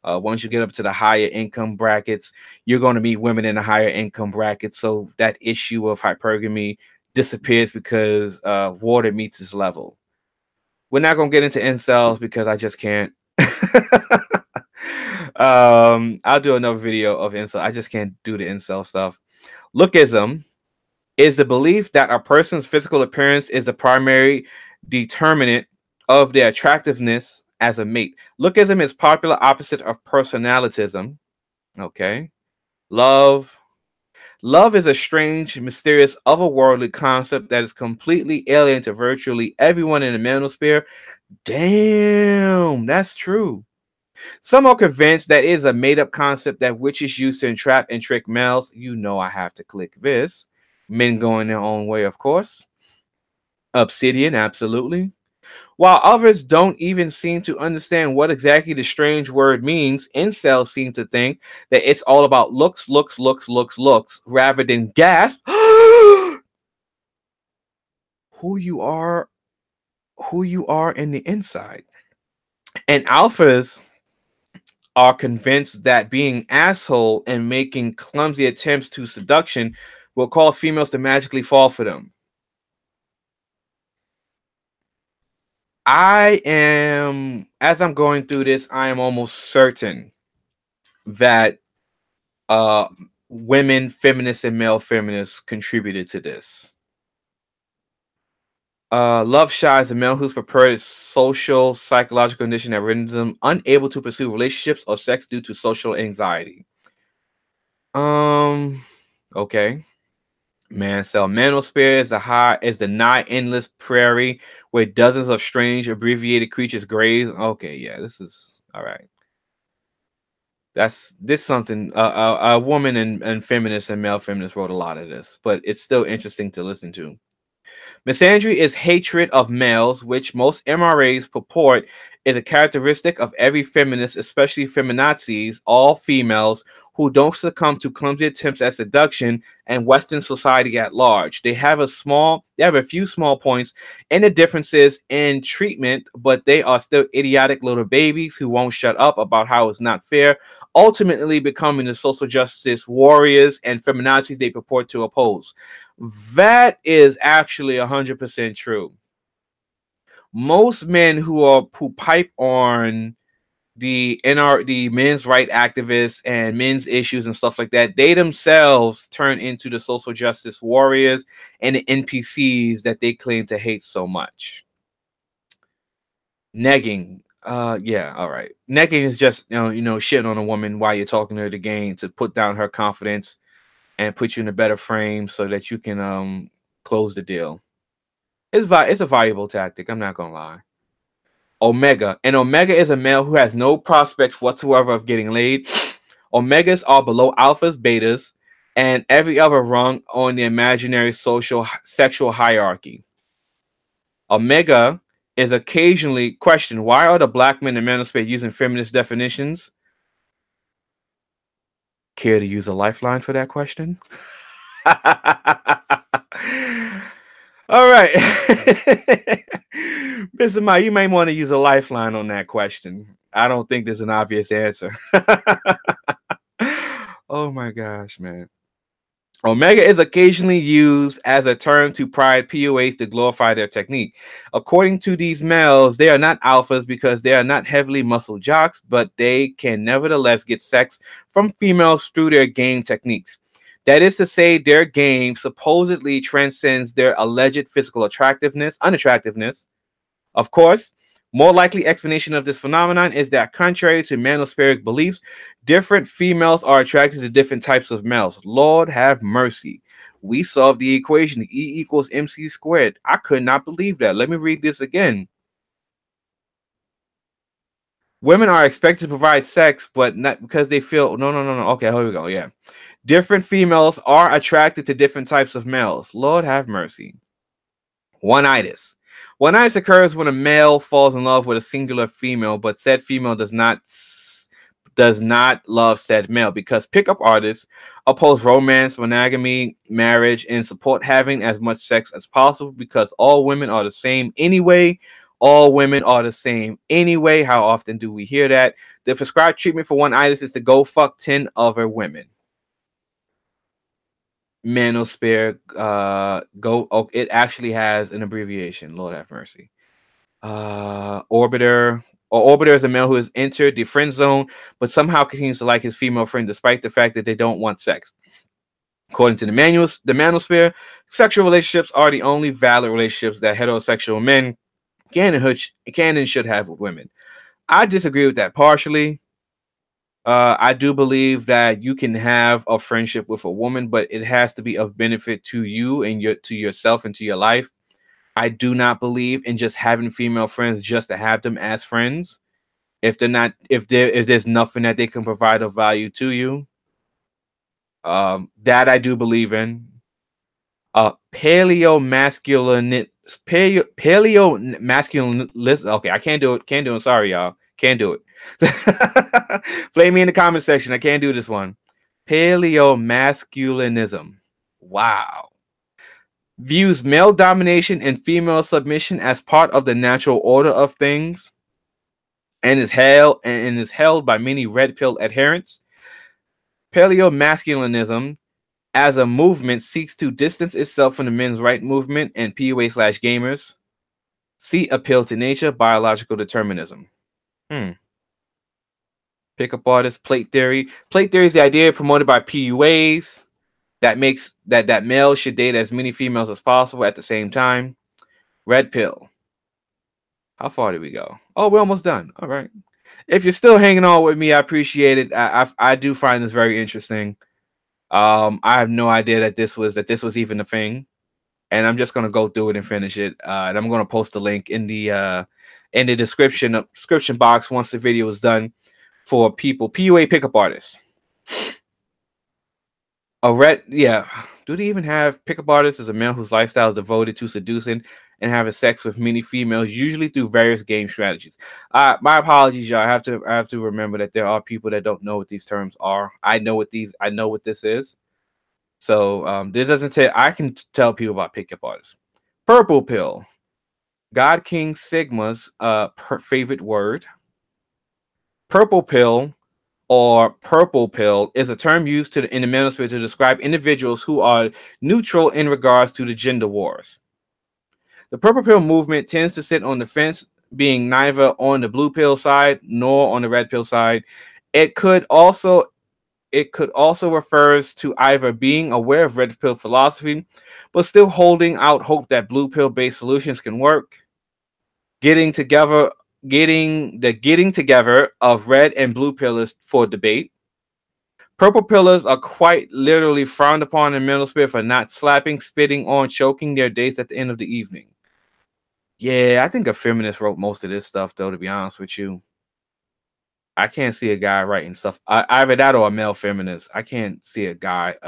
Once you get up to the higher income brackets, you're going to meet women in the higher income brackets. So that issue of hypergamy disappears because water meets its level. We're not going to get into incels because I just can't. I'll do another video of incel. I just can't do the incel stuff. Lookism is the belief that a person's physical appearance is the primary determinant of their attractiveness as a mate. Lookism is popular opposite of personalitism. Okay. Love. Love is a strange, mysterious, otherworldly concept that is completely alien to virtually everyone in the manosphere. Damn, that's true. Some are convinced that it is a made-up concept that witches use to entrap and trick males. You know I have to click this. Men going their own way, of course. Obsidian, absolutely. While others don't even seem to understand what exactly the strange word means, incels seem to think that it's all about looks, looks, looks, looks, looks, rather than gasp, who you are in the inside. And alphas are convinced that being asshole and making clumsy attempts to seduction will cause females to magically fall for them. As I'm going through this, I am almost certain that uh, women feminists and male feminists contributed to this. Love shy is a male whose preferred social psychological condition that renders them unable to pursue relationships or sex due to social anxiety. Okay. Manosphere is the nigh endless prairie where dozens of strange abbreviated creatures graze. Okay, yeah, this is all right. This something a woman and feminists and male feminists wrote a lot of this, but it's still interesting to listen to. Misandry is hatred of males, which most MRAs purport is a characteristic of every feminist, especially feminazis, all females who don't succumb to clumsy attempts at seduction and Western society at large. They have a few small points in the differences in treatment, but they are still idiotic little babies who won't shut up about how it's not fair, ultimately becoming the social justice warriors and feminazis they purport to oppose. That is actually 100% true. Most men who pipe on the men's right activists and men's issues and stuff like that, they themselves turn into the social justice warriors and the NPCs that they claim to hate so much. Negging. Yeah, all right. Negging is just shitting on a woman while you're talking to her to gain to put down her confidence and put you in a better frame so that you can close the deal. It's a valuable tactic. I'm not gonna lie. Omega. And Omega is a male who has no prospects whatsoever of getting laid. Omegas are below alphas, betas, and every other rung on the imaginary social sexual hierarchy. Omega is occasionally questioned. Why are the black men in Manosphere using feminist definitions? Care to use a lifeline for that question? All right. Mr. Ma, you may want to use a lifeline on that question. I don't think there's an obvious answer. Oh my gosh, man. Omega is occasionally used as a term to pride POAs to glorify their technique. According to these males, they are not alphas because they are not heavily muscle jocks, but they can nevertheless get sex from females through their game techniques. That is to say, their game supposedly transcends their alleged physical unattractiveness. Of course, more likely explanation of this phenomenon is that contrary to manospheric beliefs, different females are attracted to different types of males. Lord have mercy. We solved the equation, E equals MC squared. I could not believe that. Let me read this again. Women are expected to provide sex, but not because they feel no. Okay, here we go. Yeah. Different females are attracted to different types of males. Lord have mercy. One-itis. One-itis occurs when a male falls in love with a singular female, but said female does not love said male, because pickup artists oppose romance, monogamy, marriage, and support having as much sex as possible, because all women are the same anyway. All women are the same anyway. How often do we hear that? The prescribed treatment for one-itis is to go fuck 10 other women. Manosphere, go. Oh, it actually has an abbreviation. Lord have mercy. Orbiter. Or Orbiter is a male who has entered the friend zone, but somehow continues to like his female friend despite the fact that they don't want sex. According to the Manosphere, sexual relationships are the only valid relationships that heterosexual men can and should have with women. I disagree with that partially. I do believe that you can have a friendship with a woman, but it has to be of benefit to you and to yourself and to your life. I do not believe in just having female friends just to have them as friends. If they're not, if there's nothing that they can provide of value to you, that I do believe in. Paleo masculine, paleo masculine. Okay, I can't do it. Can't do it. Sorry, y'all. Can't do it. Flame me in the comment section. I can't do this one. Paleo masculinism. Wow. Views male domination and female submission as part of the natural order of things, and is held by many red pill adherents. Paleo masculinism as a movement seeks to distance itself from the men's right movement and PUA/gamers. See appeal to nature, biological determinism. Pickup artist, plate theory. Plate theory is the idea promoted by PUAs that makes that males should date as many females as possible at the same time. Red pill. How far did we go? Oh, we're almost done. All right. If you're still hanging on with me, I appreciate it. I do find this very interesting. I have no idea that this was even a thing, and I'm just gonna go through it and finish it. And I'm gonna post the link in the description box once the video is done for people. PUA pickup artists. Yeah. Do they even have pickup artists as a male whose lifestyle is devoted to seducing and having sex with many females, usually through various game strategies? My apologies, y'all. I have to remember that there are people that don't know what these terms are. I know what this is. So this doesn't tell. I can tell people about pickup artists. Purple pill. God King Sigma's favorite word. Purple pill or purple pill is a term used in the manosphere to describe individuals who are neutral in regards to the gender wars. The purple pill movement tends to sit on the fence, being neither on the blue pill side nor on the red pill side. It could also refers to either being aware of red pill philosophy, but still holding out hope that blue pill based solutions can work. Getting together of red and blue pillars for debate. Purple pillars are quite literally frowned upon in Manosphere for not slapping, spitting on, choking their dates at the end of the evening. Yeah, I think a feminist wrote most of this stuff, though, to be honest with you. I can't see a guy writing stuff. Either that or a male feminist. I can't see a straight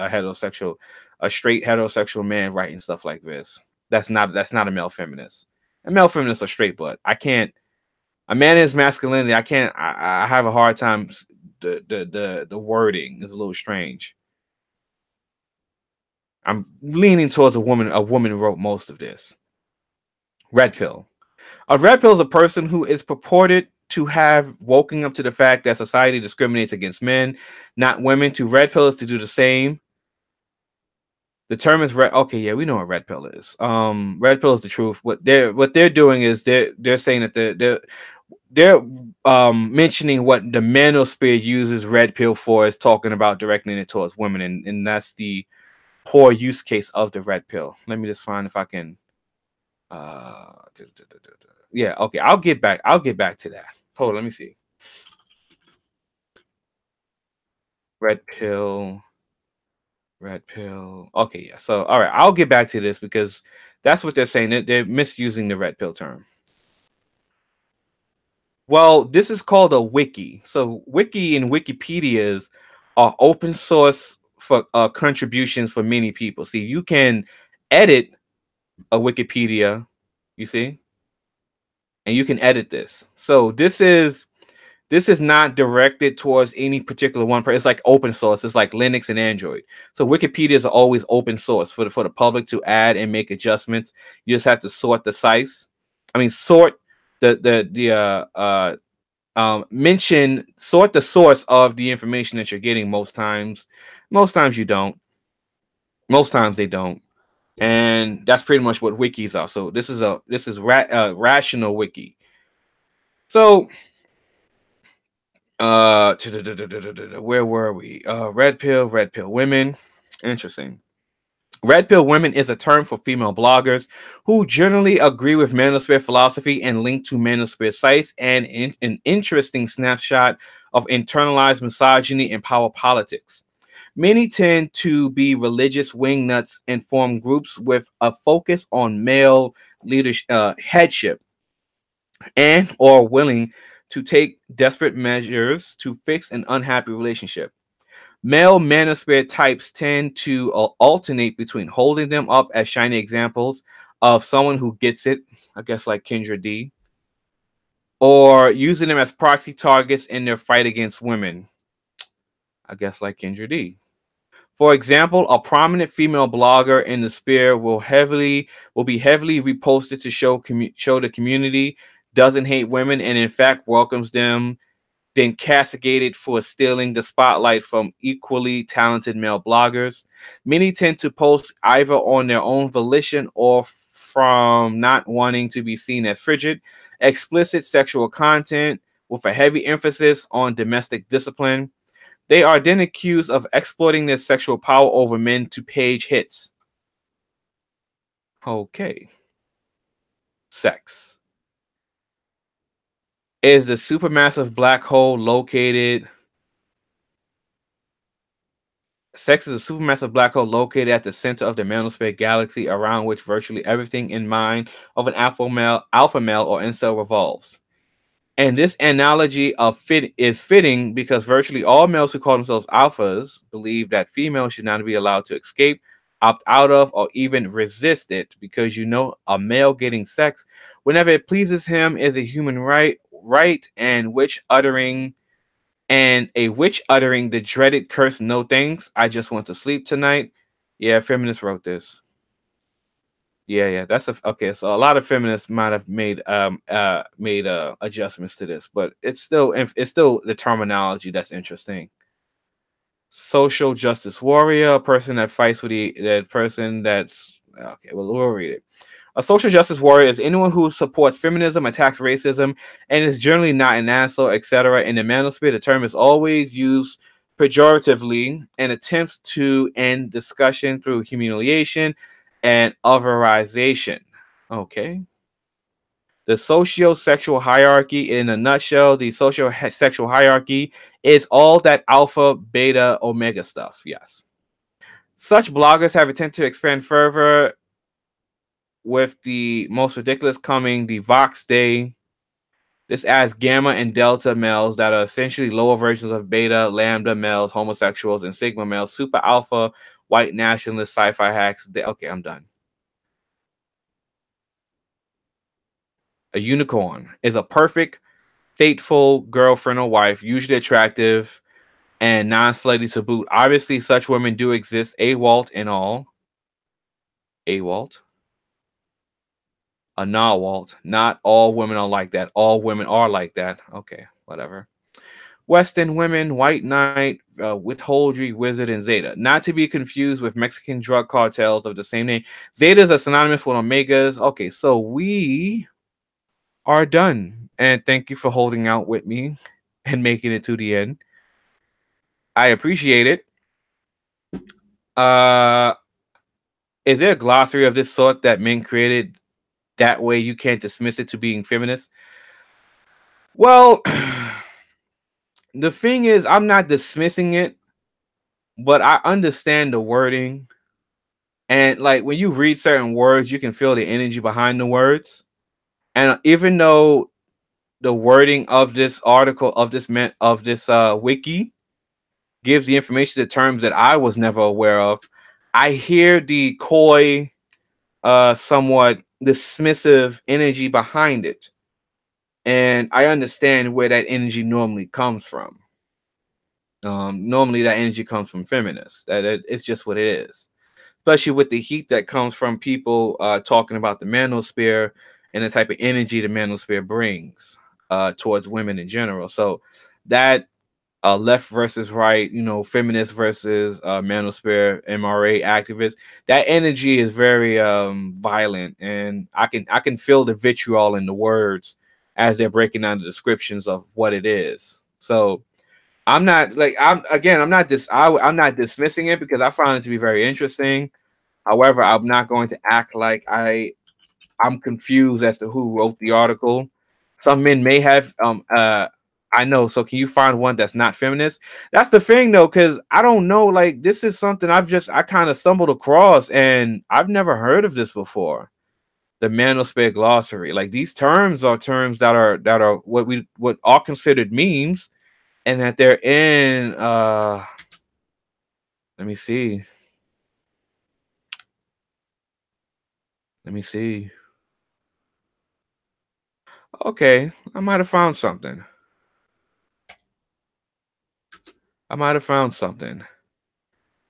heterosexual man writing stuff like this. That's not a male feminist. A male feminist are straight, but I can't. A man is masculinity. I can't. I have a hard time. The wording is a little strange. I'm leaning towards a woman. A woman wrote most of this. Red pill. A red pill is a person who is purported to have woken up to the fact that society discriminates against men, not women. To red pill is to do the same. The term is red. Okay, yeah, we know what red pill is. Red pill is the truth. What they're doing is they're saying that they're mentioning what the manosphere uses red pill for, is talking about directing it towards women, and that's the poor use case of the red pill. Let me just find if I can. Yeah, okay. I'll get back to that. Hold on, let me see. Red pill. Red pill. Okay, yeah. So all right, I'll get back to this because that's what they're saying. They're misusing the red pill term. Well, this is called a wiki. So wiki and Wikipedias are open source for contributions for many people. See, you can edit a Wikipedia You see? And you can edit this. So this is not directed towards any particular one person. It's like open source. It's like Linux and Android. So Wikipedia is always open source for the public to add and make adjustments. You just have to sort the sites. I mean, sort mention sort the source of the information that you're getting. Most times you don't. Most times they don't. And that's pretty much what wikis are. So this is rational wiki. So where were we? Red pill women. Interesting. Red pill women is a term for female bloggers who generally agree with manosphere philosophy and link to manosphere sites, and an interesting snapshot of internalized misogyny and power politics. Many tend to be religious wingnuts and form groups with a focus on male leadership, headship, and or willing to take desperate measures to fix an unhappy relationship. Male manosphere types tend to alternate between holding them up as shiny examples of someone who gets it, I guess like Kendra D, or using them as proxy targets in their fight against women, I guess like Kendra D. For example, a prominent female blogger in the sphere will be heavily reposted to show the community doesn't hate women and in fact welcomes them, then castigated for stealing the spotlight from equally talented male bloggers. Many tend to post either on their own volition or from not wanting to be seen as frigid, explicit sexual content with a heavy emphasis on domestic discipline. They are then accused of exploiting their sexual power over men to page hits. Okay. Sex. Is the supermassive black hole located Sex is a supermassive black hole located at the center of the Manosphere galaxy, around which virtually everything in mind of an alpha male or incel revolves. And this analogy of fit is fitting because virtually all males who call themselves alphas believe that females should not be allowed to escape, opt out of, or even resist it, because a male getting sex whenever it pleases him is a human right, and a witch uttering the dreaded curse, "No thanks, I just want to sleep tonight." Yeah, feminists wrote this. Yeah, that's okay. So a lot of feminists might have made adjustments to this, but it's still the terminology that's interesting. Social justice warrior, a person that fights for that person that's okay. Well, we'll read it. A social justice warrior is anyone who supports feminism, attacks racism, and is generally not an asshole, etc. In the manosphere, the term is always used pejoratively and attempts to end discussion through humiliation and otherization. Okay. The socio-sexual hierarchy, in a nutshell, the socio-sexual hierarchy is all that alpha, beta, omega stuff. Yes. Such bloggers have attempted to expand further, with the most ridiculous coming the Vox Day. This adds gamma and delta males that are essentially lower versions of beta, lambda males, homosexuals, and sigma males, super alpha, white nationalist, sci-fi hacks. Okay, I'm done. A unicorn is a perfect, faithful girlfriend or wife, usually attractive and non-slutty to boot. Obviously, such women do exist. AWALT and all. AWALT. A NAWALT. Not all women are like that. All women are like that. Okay, whatever. Western women, White Knight, Witholdry, Wizard, and Zeta. Not to be confused with Mexican drug cartels of the same name. Zetas are synonymous with Omegas. Okay, so we are done. And thank you for holding out with me and making it to the end. I appreciate it. Uh, is there a glossary of this sort that men created? That way you can't dismiss it to being feminist? Well, the thing is, I'm not dismissing it, but I understand the wording. And like when you read certain words, you can feel the energy behind the words. And even though the wording of this article, of this wiki, gives the information to terms that I was never aware of, I hear the coy, somewhat dismissive energy behind it. And I understand where that energy normally comes from. Normally that energy comes from feminists. It's just what it is. Especially with the heat that comes from people talking about the manosphere and the type of energy the manosphere brings towards women in general. So that left versus right, feminist versus manosphere MRA activists, that energy is very violent, and I can feel the vitriol in the words as they're breaking down the descriptions of what it is. So I'm not like I'm not dismissing it because I found it to be very interesting. However, I'm not going to act like I'm confused as to who wrote the article. Some men may have I know. So can you find one that's not feminist? That's the thing though, because I don't know. Like this is something I kind of stumbled across, and I've never heard of this before. The Manosphere Glossary. Like these terms are terms that are what are considered memes, and that they're in let me see. Let me see. Okay, I might have found something. I might have found something.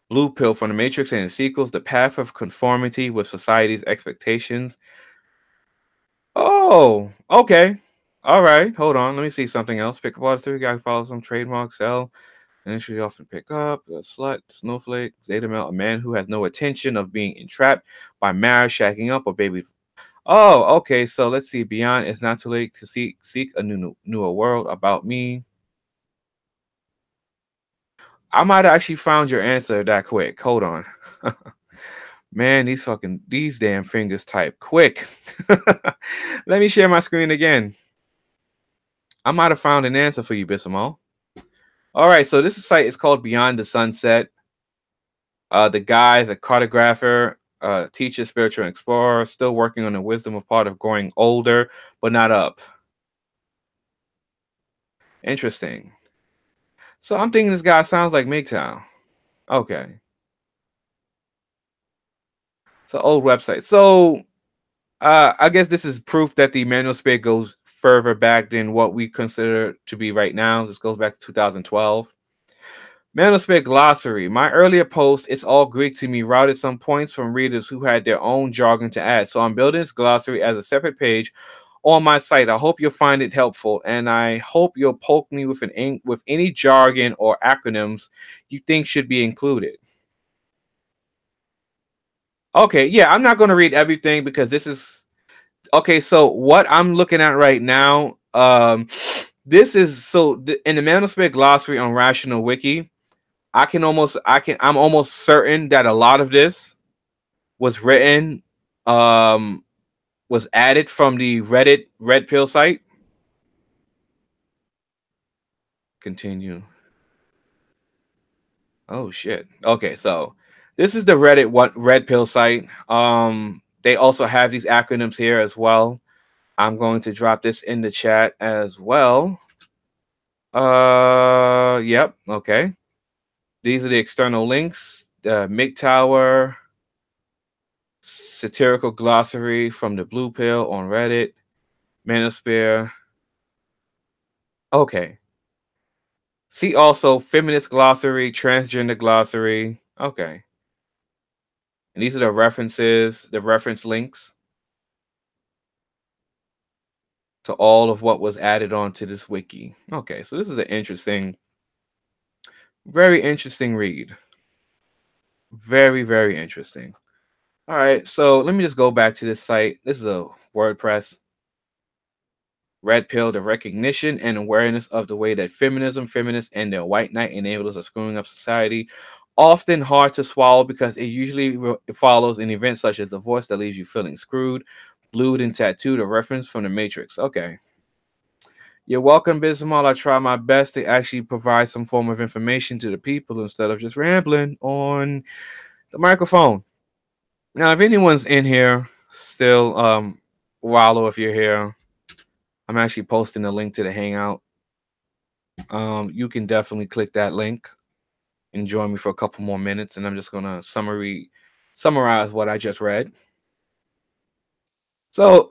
Blue pill from the Matrix and its sequels, the path of conformity with society's expectations. Oh, okay. All right. Hold on. Let me see something else. Pick up all the three guy follows some trademark sell. Initially often pick up a slut, snowflake, zeta male, a man who has no intention of being entrapped by marriage, shacking up, or baby. Oh, okay. So let's see. Beyond, it's not too late to seek a newer world about me. I might have actually found your answer that quick. Hold on. Man, these damn fingers type quick. Let me share my screen again. I might have found an answer for you, Bisimo. All right, so this site is called Beyond the Sunset. The guy is a cartographer, teacher, spiritual explorer, still working on the wisdom of part of growing older, but not up. Interesting. So I'm thinking this guy sounds like MGTOW. Okay. So old website. So I guess this is proof that the Manosphere goes further back than what we consider to be right now. This goes back to 2012. Manosphere Glossary. My earlier post, It's All Greek to Me, routed some points from readers who had their own jargon to add. So I'm building this glossary as a separate page on my site. I hope you'll find it helpful, and I hope you'll poke me with with any jargon or acronyms you think should be included. Okay, yeah, I'm not going to read everything because this is okay. So what I'm looking at right now, this is in the Manosphere Glossary on Rational Wiki. I'm almost certain that a lot of this was written, um, was added from the Reddit Red Pill site. Continue. Oh shit. Okay, so this is the Reddit Red Pill site. They also have these acronyms here as well. I'm going to drop this in the chat as well. Yep. Okay. These are the external links. The MGTOW satirical glossary from the Blue Pill on Reddit. Manosphere. Okay. See also feminist glossary, transgender glossary. Okay. And these are the reference links to all of what was added onto this wiki. Okay, so this is an very interesting read. Very, very interesting. All right, so let me just go back to this site. This is a WordPress. Red pill, the recognition and awareness of the way that feminism, feminists, and their white knight enablers are screwing up society. Often hard to swallow because it usually follows an event such as divorce that leaves you feeling screwed, blued, and tattooed. A reference from the Matrix. Okay. You're welcome, Bismal. I try my best to actually provide some form of information to the people instead of just rambling on the microphone. Now, if anyone's in here still, Wallow, if you're here, I'm actually posting a link to the Hangout. You can definitely click that link and join me for a couple more minutes, and I'm just gonna summarize what I just read. So,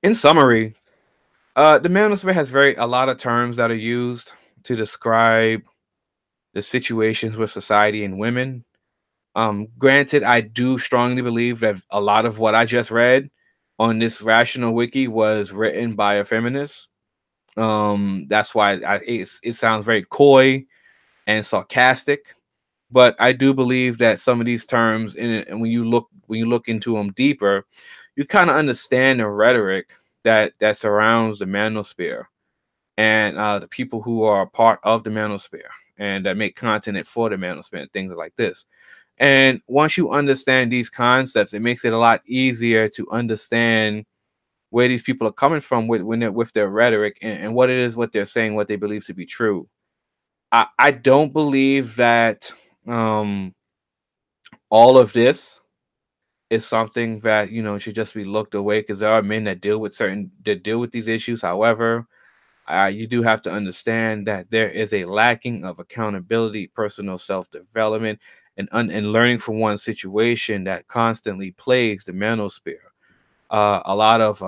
in summary, the manosphere has a lot of terms that are used to describe the situations with society and women. Granted, I do strongly believe that a lot of what I just read on this rational wiki was written by a feminist. That's why it sounds very coy and sarcastic. But I do believe that some of these terms, and when you look into them deeper, you kind of understand the rhetoric that surrounds the manosphere and the people who are a part of the manosphere and that make content for the manosphere and things like this. And once you understand these concepts, it makes it a lot easier to understand where these people are coming from with their rhetoric and what it is, what they're saying, what they believe to be true. I don't believe that um, all of this is something that should just be looked away because there are men that deal with these issues. However, you do have to understand that there is a lacking of accountability, personal self development, and learning from one situation that constantly plagues the manosphere. A lot of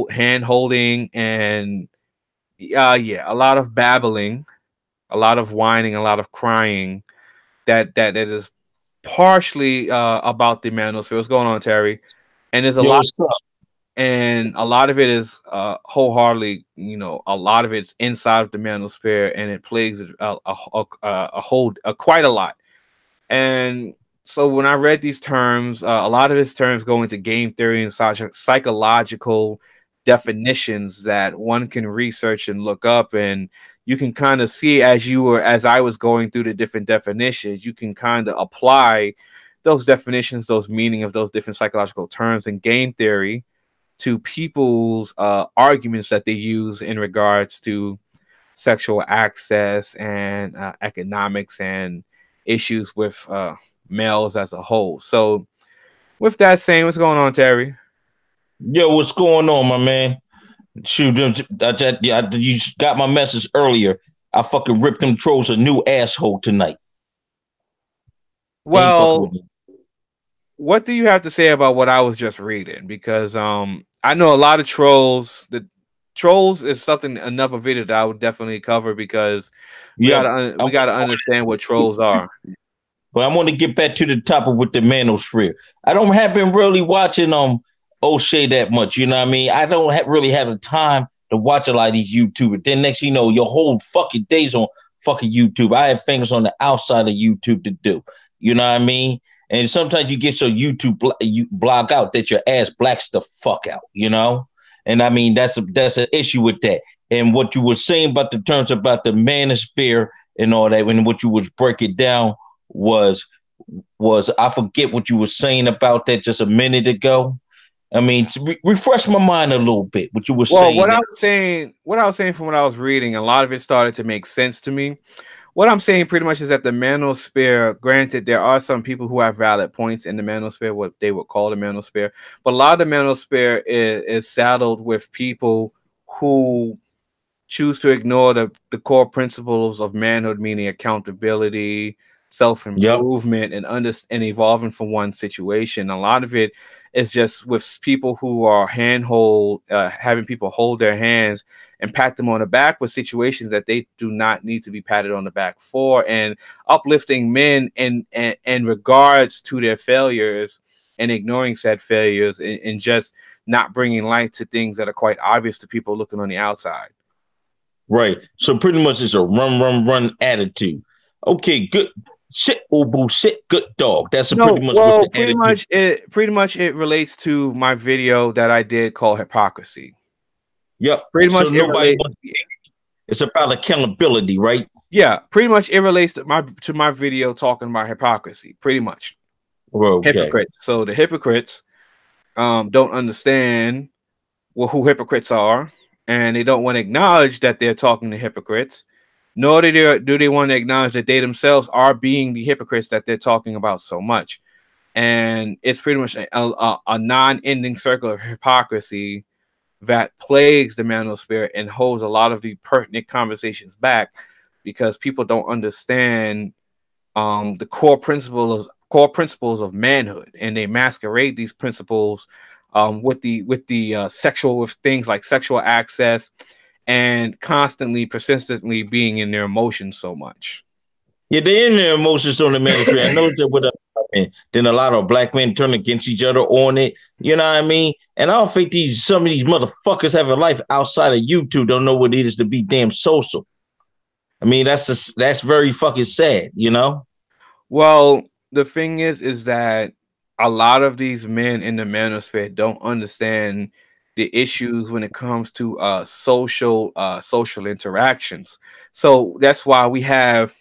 hand holding and yeah, a lot of babbling, a lot of whining, a lot of crying. That is partially about the manosphere. What's going on, Terry? And there's a Yo, lot what's up? and a lot of it is wholeheartedly, a lot of it's inside of the manosphere, and it plagues it quite a lot. And so when I read these terms, a lot of his terms go into game theory and psychological definitions that one can research and look up, and you can kind of see as I was going through the different definitions, you can kind of apply those definitions, those meaning of those different psychological terms in game theory to people's arguments that they use in regards to sexual access and economics and issues with males as a whole. So, with that saying, what's going on, Terry? Yo, what's going on, my man? Shoot, you got my message earlier. I fucking ripped them trolls a new asshole tonight. Ain't fucking with Well, me. what do you have to say about what I was just reading? Because I know a lot of trolls. The trolls is something another video that I would definitely cover because Yep. we gotta understand what trolls are. But I want to get back to the topic with the manosphere. I don't have been really watching O'Shea that much. You know what I mean? I don't really have the time to watch a lot of these YouTubers. Then next, your whole fucking days on fucking YouTube. I have things on the outside of YouTube to do. You know what I mean? And sometimes you get so you block out that your ass blacks the fuck out. And I mean that's an issue with that. And what you were saying about the terms about the manosphere and all that, when what you was breaking down was I forget what you were saying about that just a minute ago. I mean, refresh my mind a little bit. What you were Well, saying. what I was saying from what I was reading, a lot of it started to make sense to me. What I'm saying pretty much is that the manosphere, granted, there are some people who have valid points in the manosphere, what they would call the manosphere, but a lot of the manosphere is saddled with people who choose to ignore the core principles of manhood, meaning accountability, self Yep. improvement, and evolving from one situation. A lot of it is just with people who are having people hold their hands and pat them on the back with situations that they do not need to be patted on the back for, and uplifting men in regards to their failures and ignoring said failures and just not bringing light to things that are quite obvious to people looking on the outside. Right. So pretty much it's a run attitude. Okay, good. Sit, oh bullshit, good dog. That's pretty No, much what well, the attitude. pretty much it relates to my video that I did called hypocrisy. Yep. Pretty So much it nobody relate wants. It's about accountability, right? Yeah, pretty much it relates to my video talking about hypocrisy. Pretty much. Okay. Hypocrites. So the hypocrites don't understand who hypocrites are, and they don't want to acknowledge that they're talking to hypocrites, nor do they want to acknowledge that they themselves are being the hypocrites that they're talking about so much. And it's pretty much a non-ending circle of hypocrisy that plagues the manosphere and holds a lot of the pertinent conversations back because people don't understand the core principles core principles of manhood, and they masquerade these principles with the sexual, with things like sexual access and constantly persistently being in their emotions so much. Yeah, they're in their emotions on the ministry. I know that with then a lot of black men turn against each other on it. You know what I mean? And I don't think some of these motherfuckers have a life outside of YouTube. Don't know what it is to be damn social. I mean, that's very fucking sad. You know? Well, the thing is that a lot of these men in the manosphere don't understand the issues when it comes to social interactions. So that's why we have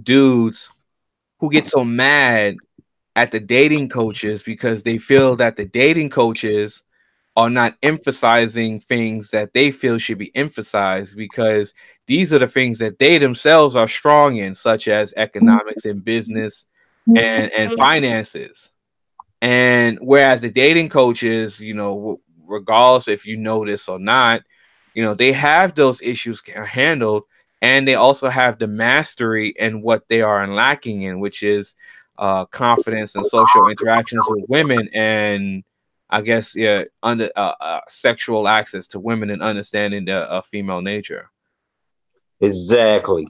dudes who get so mad at the dating coaches because they feel that the dating coaches are not emphasizing things that they feel should be emphasized, because these are the things that they themselves are strong in, such as economics and business and finances. And whereas the dating coaches, regardless if you know this or not, they have those issues handled, and they also have the mastery in what they are lacking in, which is confidence and social interactions with women, and I guess under sexual access to women and understanding the female nature. Exactly.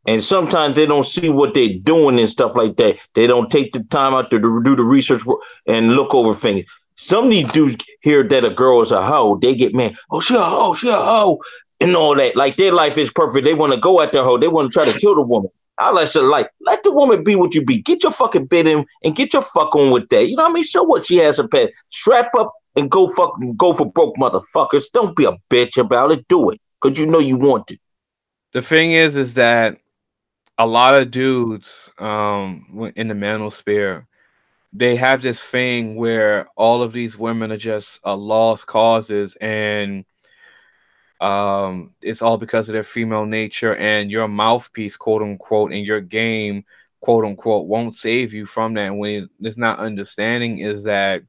And sometimes they don't see what they're doing and stuff like that. They don't take the time out to do the research and look over things. Some of these dudes hear that a girl is a hoe, they get mad. Oh, she a hoe, and all that. Like their life is perfect. They want to go at the hoe. They want to try to kill the woman. I like to let the woman be what you be. Get your fucking bid in and get your fuck on with that. You know what I mean? So what? She has a pet. Strap up and go for broke motherfuckers. Don't be a bitch about it. Do it because you know you want it. The thing is that a lot of dudes in the manosphere, they have this thing where all of these women are just lost causes, and it's all because of their female nature, and your mouthpiece, quote unquote, and your game, quote unquote, won't save you from that. And when it's not understanding is that,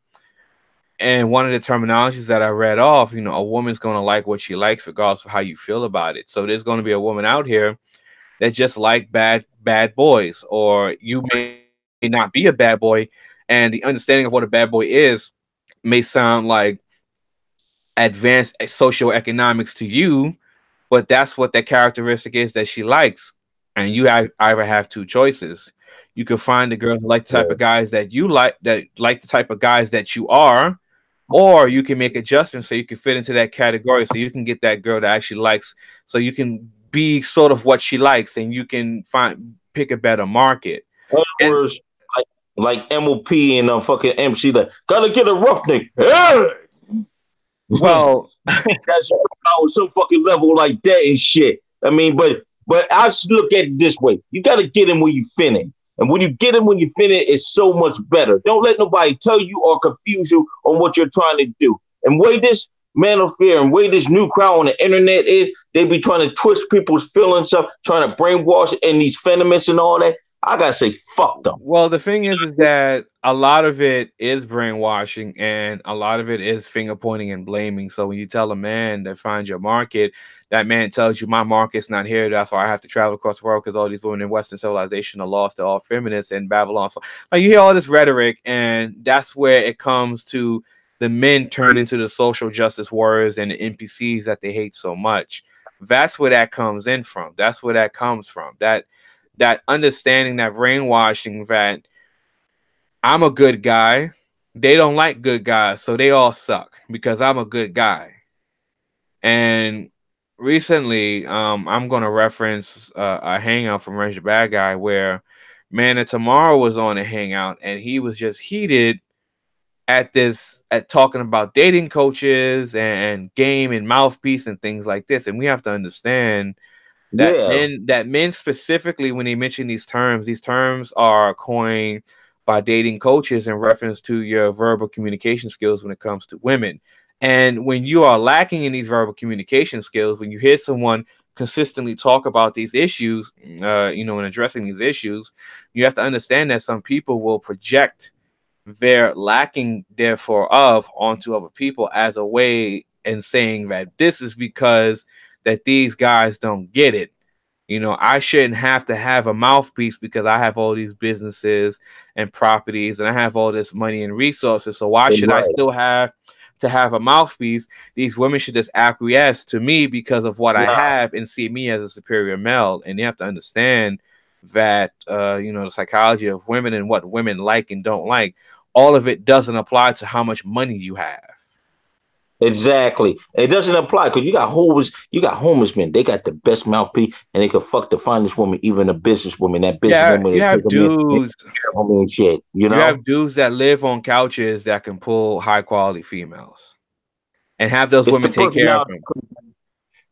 and one of the terminologies that I read off, a woman's going to like what she likes regardless of how you feel about it. So there's going to be a woman out here that just like bad boys, or you may not be a bad boy, and the understanding of what a bad boy is may sound like advanced socioeconomics to you, but that's what that characteristic is that she likes. And you either have two choices. You can find the girls like the type of guys that you like, that like the type of guys that you are, or you can make adjustments so you can fit into that category, so you can get that girl that actually likes, so you can be sort of what she likes, and you can pick a better market. In other And words, like MOP and fucking MC, like gotta get a roughneck. Hey! well, That's on some fucking level like that and shit. I mean, but I just look at it this way: you gotta get him when you finna, and when you get him when you finna, it's so much better. Don't let nobody tell you or confuse you on what you're trying to do. And way this Manosphere and way this new crowd on the internet is, they be trying to twist people's feelings up, trying to brainwash and these feminists and all that. I gotta say, fuck them. Well, the thing is that a lot of it is brainwashing, and a lot of it is finger pointing and blaming. So when you tell a man to find your market, that man tells you my market's not here. That's why I have to travel across the world, because all these women in Western civilization are lost. They're all feminists in Babylon. So like, you hear all this rhetoric, and that's where it comes to the men turn into the social justice warriors and the NPCs that they hate so much. That's where that comes in from. That's where that comes from. That understanding, that brainwashing, that I'm a good guy. They don't like good guys, so they all suck because I'm a good guy. And recently, I'm gonna reference a hangout from Range the Bad Guy where Man of Tomorrow was on a hangout, and he was just heated at talking about dating coaches and game and mouthpiece and things like this. And we have to understand that Yeah, men specifically, when they mention these terms are coined by dating coaches in reference to your verbal communication skills when it comes to women. And when you are lacking in these verbal communication skills, when you hear someone consistently talk about these issues, and addressing these issues, you have to understand that some people will project their lacking therefore of onto other people as a way in saying that this is because that these guys don't get it. I shouldn't have to have a mouthpiece because I have all these businesses and properties and I have all this money and resources. So why should I Right. still have to have a mouthpiece? These women should just acquiesce to me because of what I Nah, have and see me as a superior male. And you have to understand that, the psychology of women and what women like and don't like, all of it doesn't apply to how much money you have. exactly. It doesn't apply because you got homeless men. They got the best mouthpiece, and they can fuck the finest woman, even a businesswoman. That Yeah, businesswoman, you they take have them in, take dudes. care of them and shit. You You know. have dudes that live on couches that can pull high quality females and have those It's the women take care of personality. them.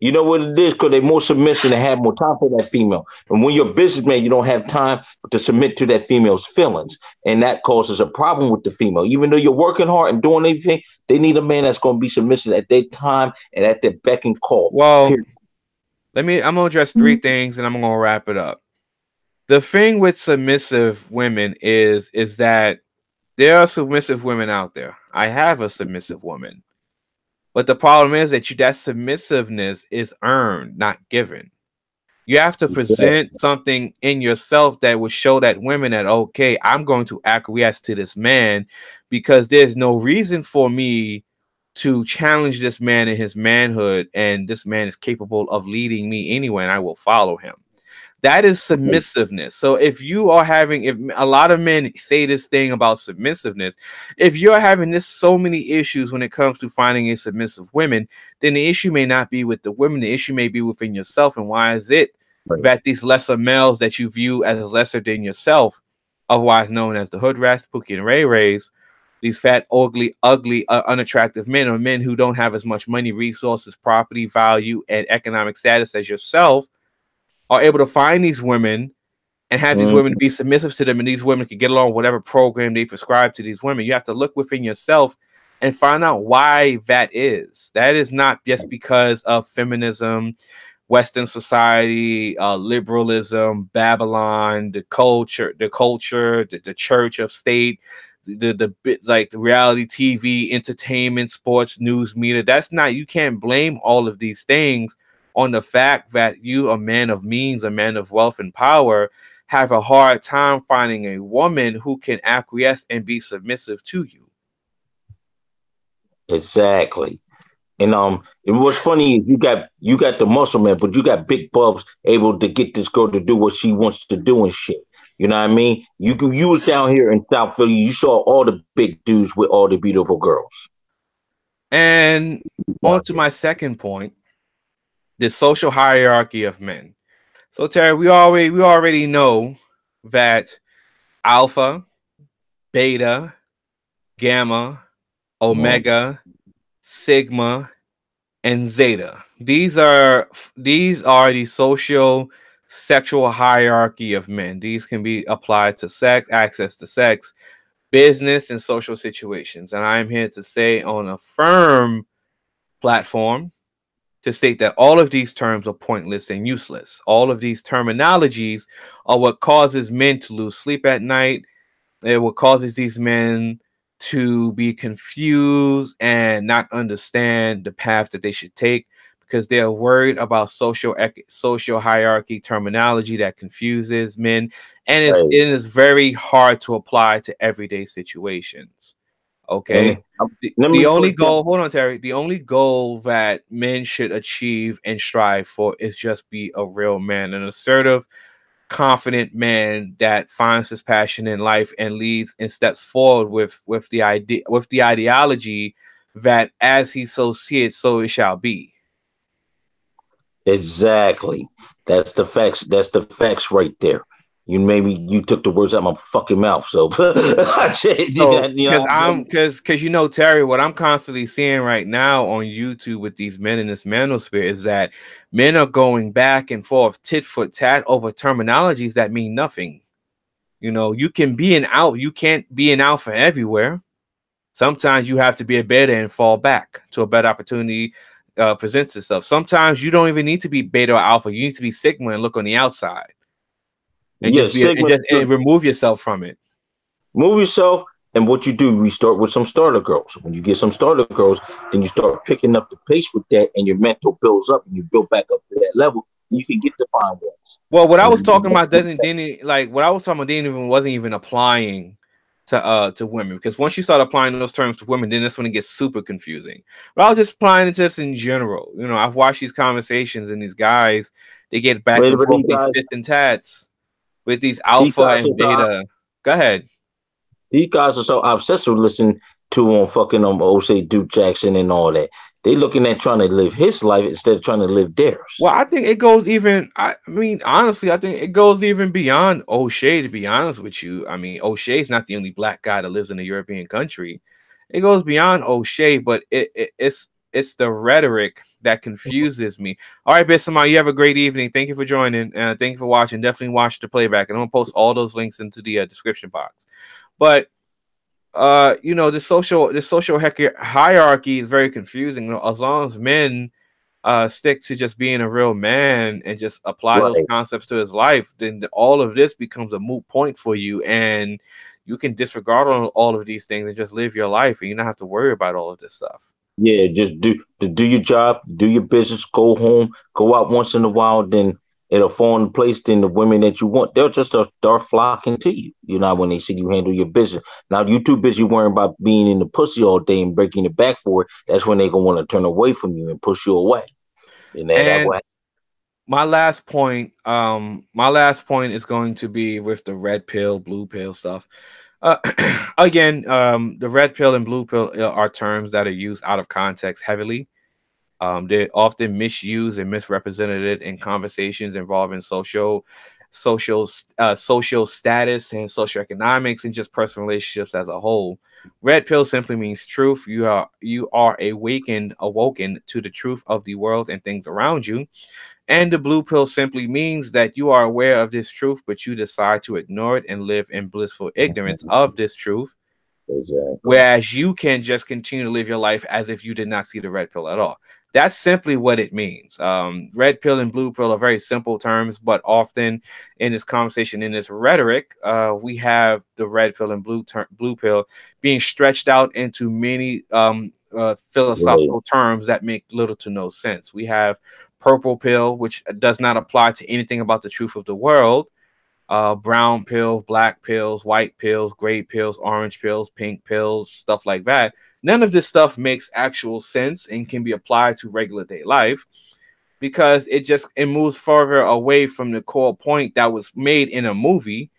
You know what it is? Because they're more submissive and have more time for that female. And when you're a businessman, you don't have time to submit to that female's feelings. And that causes a problem with the female. Even though you're working hard and doing everything, they need a man that's going to be submissive at their time and at their beck and call. Well, Period. I'm gonna address three things and I'm gonna wrap it up. The thing with submissive women is that there are submissive women out there. I have a submissive woman. But the problem is that submissiveness is earned, not given. You have to present something in yourself that would show that women that, okay, I'm going to acquiesce to this man because there's no reason for me to challenge this man in his manhood, and this man is capable of leading me anyway, and I will follow him. That is submissiveness. So if a lot of men say this thing about submissiveness, if you're having this so many issues when it comes to finding a submissive woman, then the issue may not be with the women, the issue may be within yourself. And why is it Right. that these lesser males that you view as lesser than yourself, otherwise known as the hood rats, Pookie and Ray Rays, these fat, ugly, unattractive men, or men who don't have as much money, resources, property value, and economic status as yourself, are able to find these women and have these Mm, women be submissive to them, and these women can get along with whatever program they prescribe to these women. You have to look within yourself and find out why that is. That is not just because of feminism, Western society, liberalism, Babylon, the church of state, the bit like the reality TV, entertainment, sports, news, media. That's not, you can't blame all of these things on the fact that you, a man of means, a man of wealth and power, have a hard time finding a woman who can acquiesce and be submissive to you. exactly. And what's funny is you got the muscle man, but you got big bubs able to get this girl to do what she wants to do and shit. You know what I mean? You was down here in South Philly, you saw all the big dudes with all the beautiful girls. And on to my second point, the social hierarchy of men. So Terry, we already know that alpha, beta, gamma, Mhm. omega, sigma, and zeta. These are the social sexual hierarchy of men. These can be applied to sex, access to sex, business, and social situations. And I am here to say on a firm platform to state that all of these terms are pointless and useless. All of these terminologies are what causes men to lose sleep at night. It what causes these men to be confused and not understand the path that they should take because they are worried about social hierarchy terminology that confuses men, and Right. it is very hard to apply to everyday situations. And Okay. let The me only put it goal, hold on, Terry. The only goal that men should achieve and strive for is just be a real man, an assertive, confident man that finds his passion in life and leads and steps forward with the ideology that as he so see it, so it shall be. exactly. That's the facts. That's the facts right there. You took the words out of my fucking mouth. So So you know, because Terry, what I'm constantly seeing right now on YouTube with these men in this manosphere is that men are going back and forth, tit for tat, over terminologies that mean nothing. You can't be an alpha everywhere. Sometimes you have to be a beta and fall back to a better opportunity presents itself. Sometimes you don't even need to be beta or alpha. You need to be sigma and look on the outside and yeah, Sigma. and remove yourself from it. Move yourself, and what you do, we start with some starter girls. When you get some starter girls, then you start picking up the pace with that, and your mental builds up, and you build back up to that level. You can get the fine ones. Well, what I And was talking about doesn't didn't like what I was talking about didn't even wasn't even applying to women, because once you start applying those terms to women, then that's when it gets super confusing. But I was just applying it just in general. You know, I've watched these conversations and these guys, they get back and but forth, these fits and tats with these these alpha guys and beta. Go ahead. these guys are so obsessed with listening to fucking O'Shea Duke Jackson and all that. They looking at trying to live his life instead of trying to live theirs. Well, I think it goes even. I mean, honestly, I think it goes even beyond O'Shea. To be honest with you, I mean, O'Shea's not the only black guy that lives in a European country. It goes beyond O'Shea, but it's the rhetoric that confuses me. All right, Bismarck, you have a great evening. Thank you for joining. Thank you for watching. Definitely watch the playback, and I'm gonna post all those links into the description box. But you know, the social hierarchy is very confusing. You know, as long as men stick to just being a real man and just apply those Right. concepts to his life, then all of this becomes a moot point for you, and you can disregard all of these things and just live your life, and you don't have to worry about all of this stuff. Yeah, just do your job, do your business, go home, go out once in a while, then it'll fall in place. Then the women that you want, they'll just start flocking to you. You know, when they see you handle your business. Now you too busy worrying about being in the pussy all day and breaking your back for it. That's when they gonna want to turn away from you and push you away. And that And what my last point is going to be with the red pill, blue pill stuff. Uh, again, the red pill and blue pill are terms that are used out of context heavily. They're often misused and misrepresented in conversations involving social status and socioeconomics and just personal relationships as a whole. Red pill simply means truth. You are awoken to the truth of the world and things around you. And the blue pill simply means that you are aware of this truth, but you decide to ignore it and live in blissful ignorance of this truth. exactly. Whereas you can just continue to live your life as if you did not see the red pill at all. That's simply what it means. Red pill and blue pill are very simple terms, but often in this conversation, in this rhetoric, we have the red pill and blue pill being stretched out into many Right. philosophical terms that make little to no sense. We have purple pill, which does not apply to anything about the truth of the world. Brown pills, black pills, white pills, gray pills, orange pills, pink pills, stuff like that. None of this stuff makes actual sense and can be applied to regular day life, because it moves further away from the core point that was made in a movie.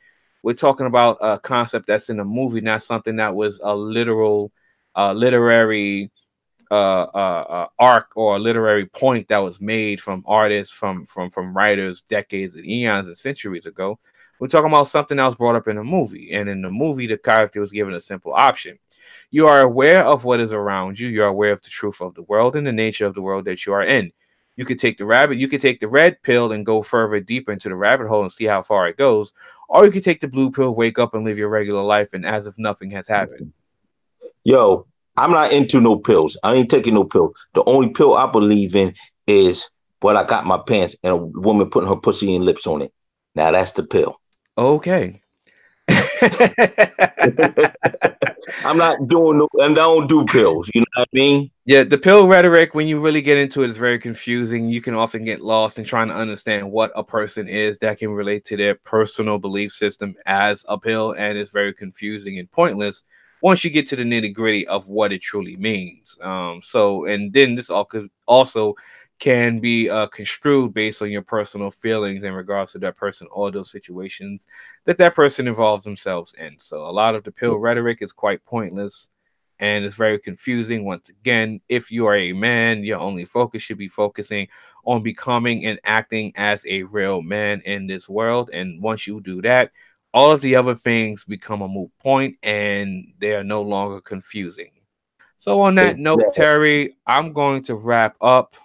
We're talking about a concept that's in a movie, not something that was a literal literary arc or a literary point that was made from artists, from writers decades and eons and centuries ago. We're talking about something that was brought up in a movie, and in the movie the character was given a simple option. You are aware of what is around you, you're aware of the truth of the world and the nature of the world that you are in. You could take the red pill and go further deeper into the rabbit hole and see how far it goes, or you could take the blue pill, wake up and live your regular life and as if nothing has happened. Yo, I'm not into no pills. I ain't taking no pill. The only pill I believe in is what I got in my pants and a woman putting her pussy and lips on it. Now that's the pill. Okay. I'm not doing no, and I don't do pills. You know what I mean? Yeah, the pill rhetoric, when you really get into it, is very confusing. You can often get lost in trying to understand what a person is that can relate to their personal belief system as a pill, and it's very confusing and pointless once you get to the nitty gritty of what it truly means. And then this all could also can be construed based on your personal feelings in regards to that person or those situations that person involves themselves in. So a lot of the pill rhetoric is quite pointless and it's very confusing. Once again, if you are a man, your only focus should be focusing on becoming and acting as a real man in this world. And once you do that, all of the other things become a moot point and they are no longer confusing. So, on that note, Exactly. Terry, I'm going to wrap up.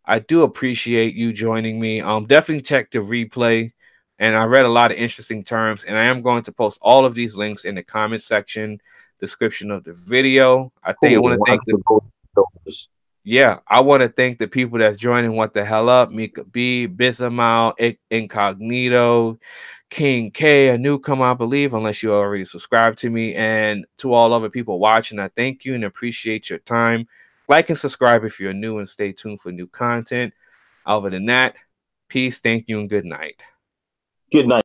I do appreciate you joining me. Definitely check the replay. And I read a lot of interesting terms, and I am going to post all of these links in the comment section, description of the video. I want to Cool. I thank the could go those. Yeah, I want to thank the people that's joining. What the hell up? Mika B, Bisamal, Incognito, King K, a newcomer, I believe, unless you already subscribed to me. And to all other people watching, I thank you and appreciate your time. Like and subscribe if you're new and stay tuned for new content. Other than that, Peace, thank you, and good night. Good night.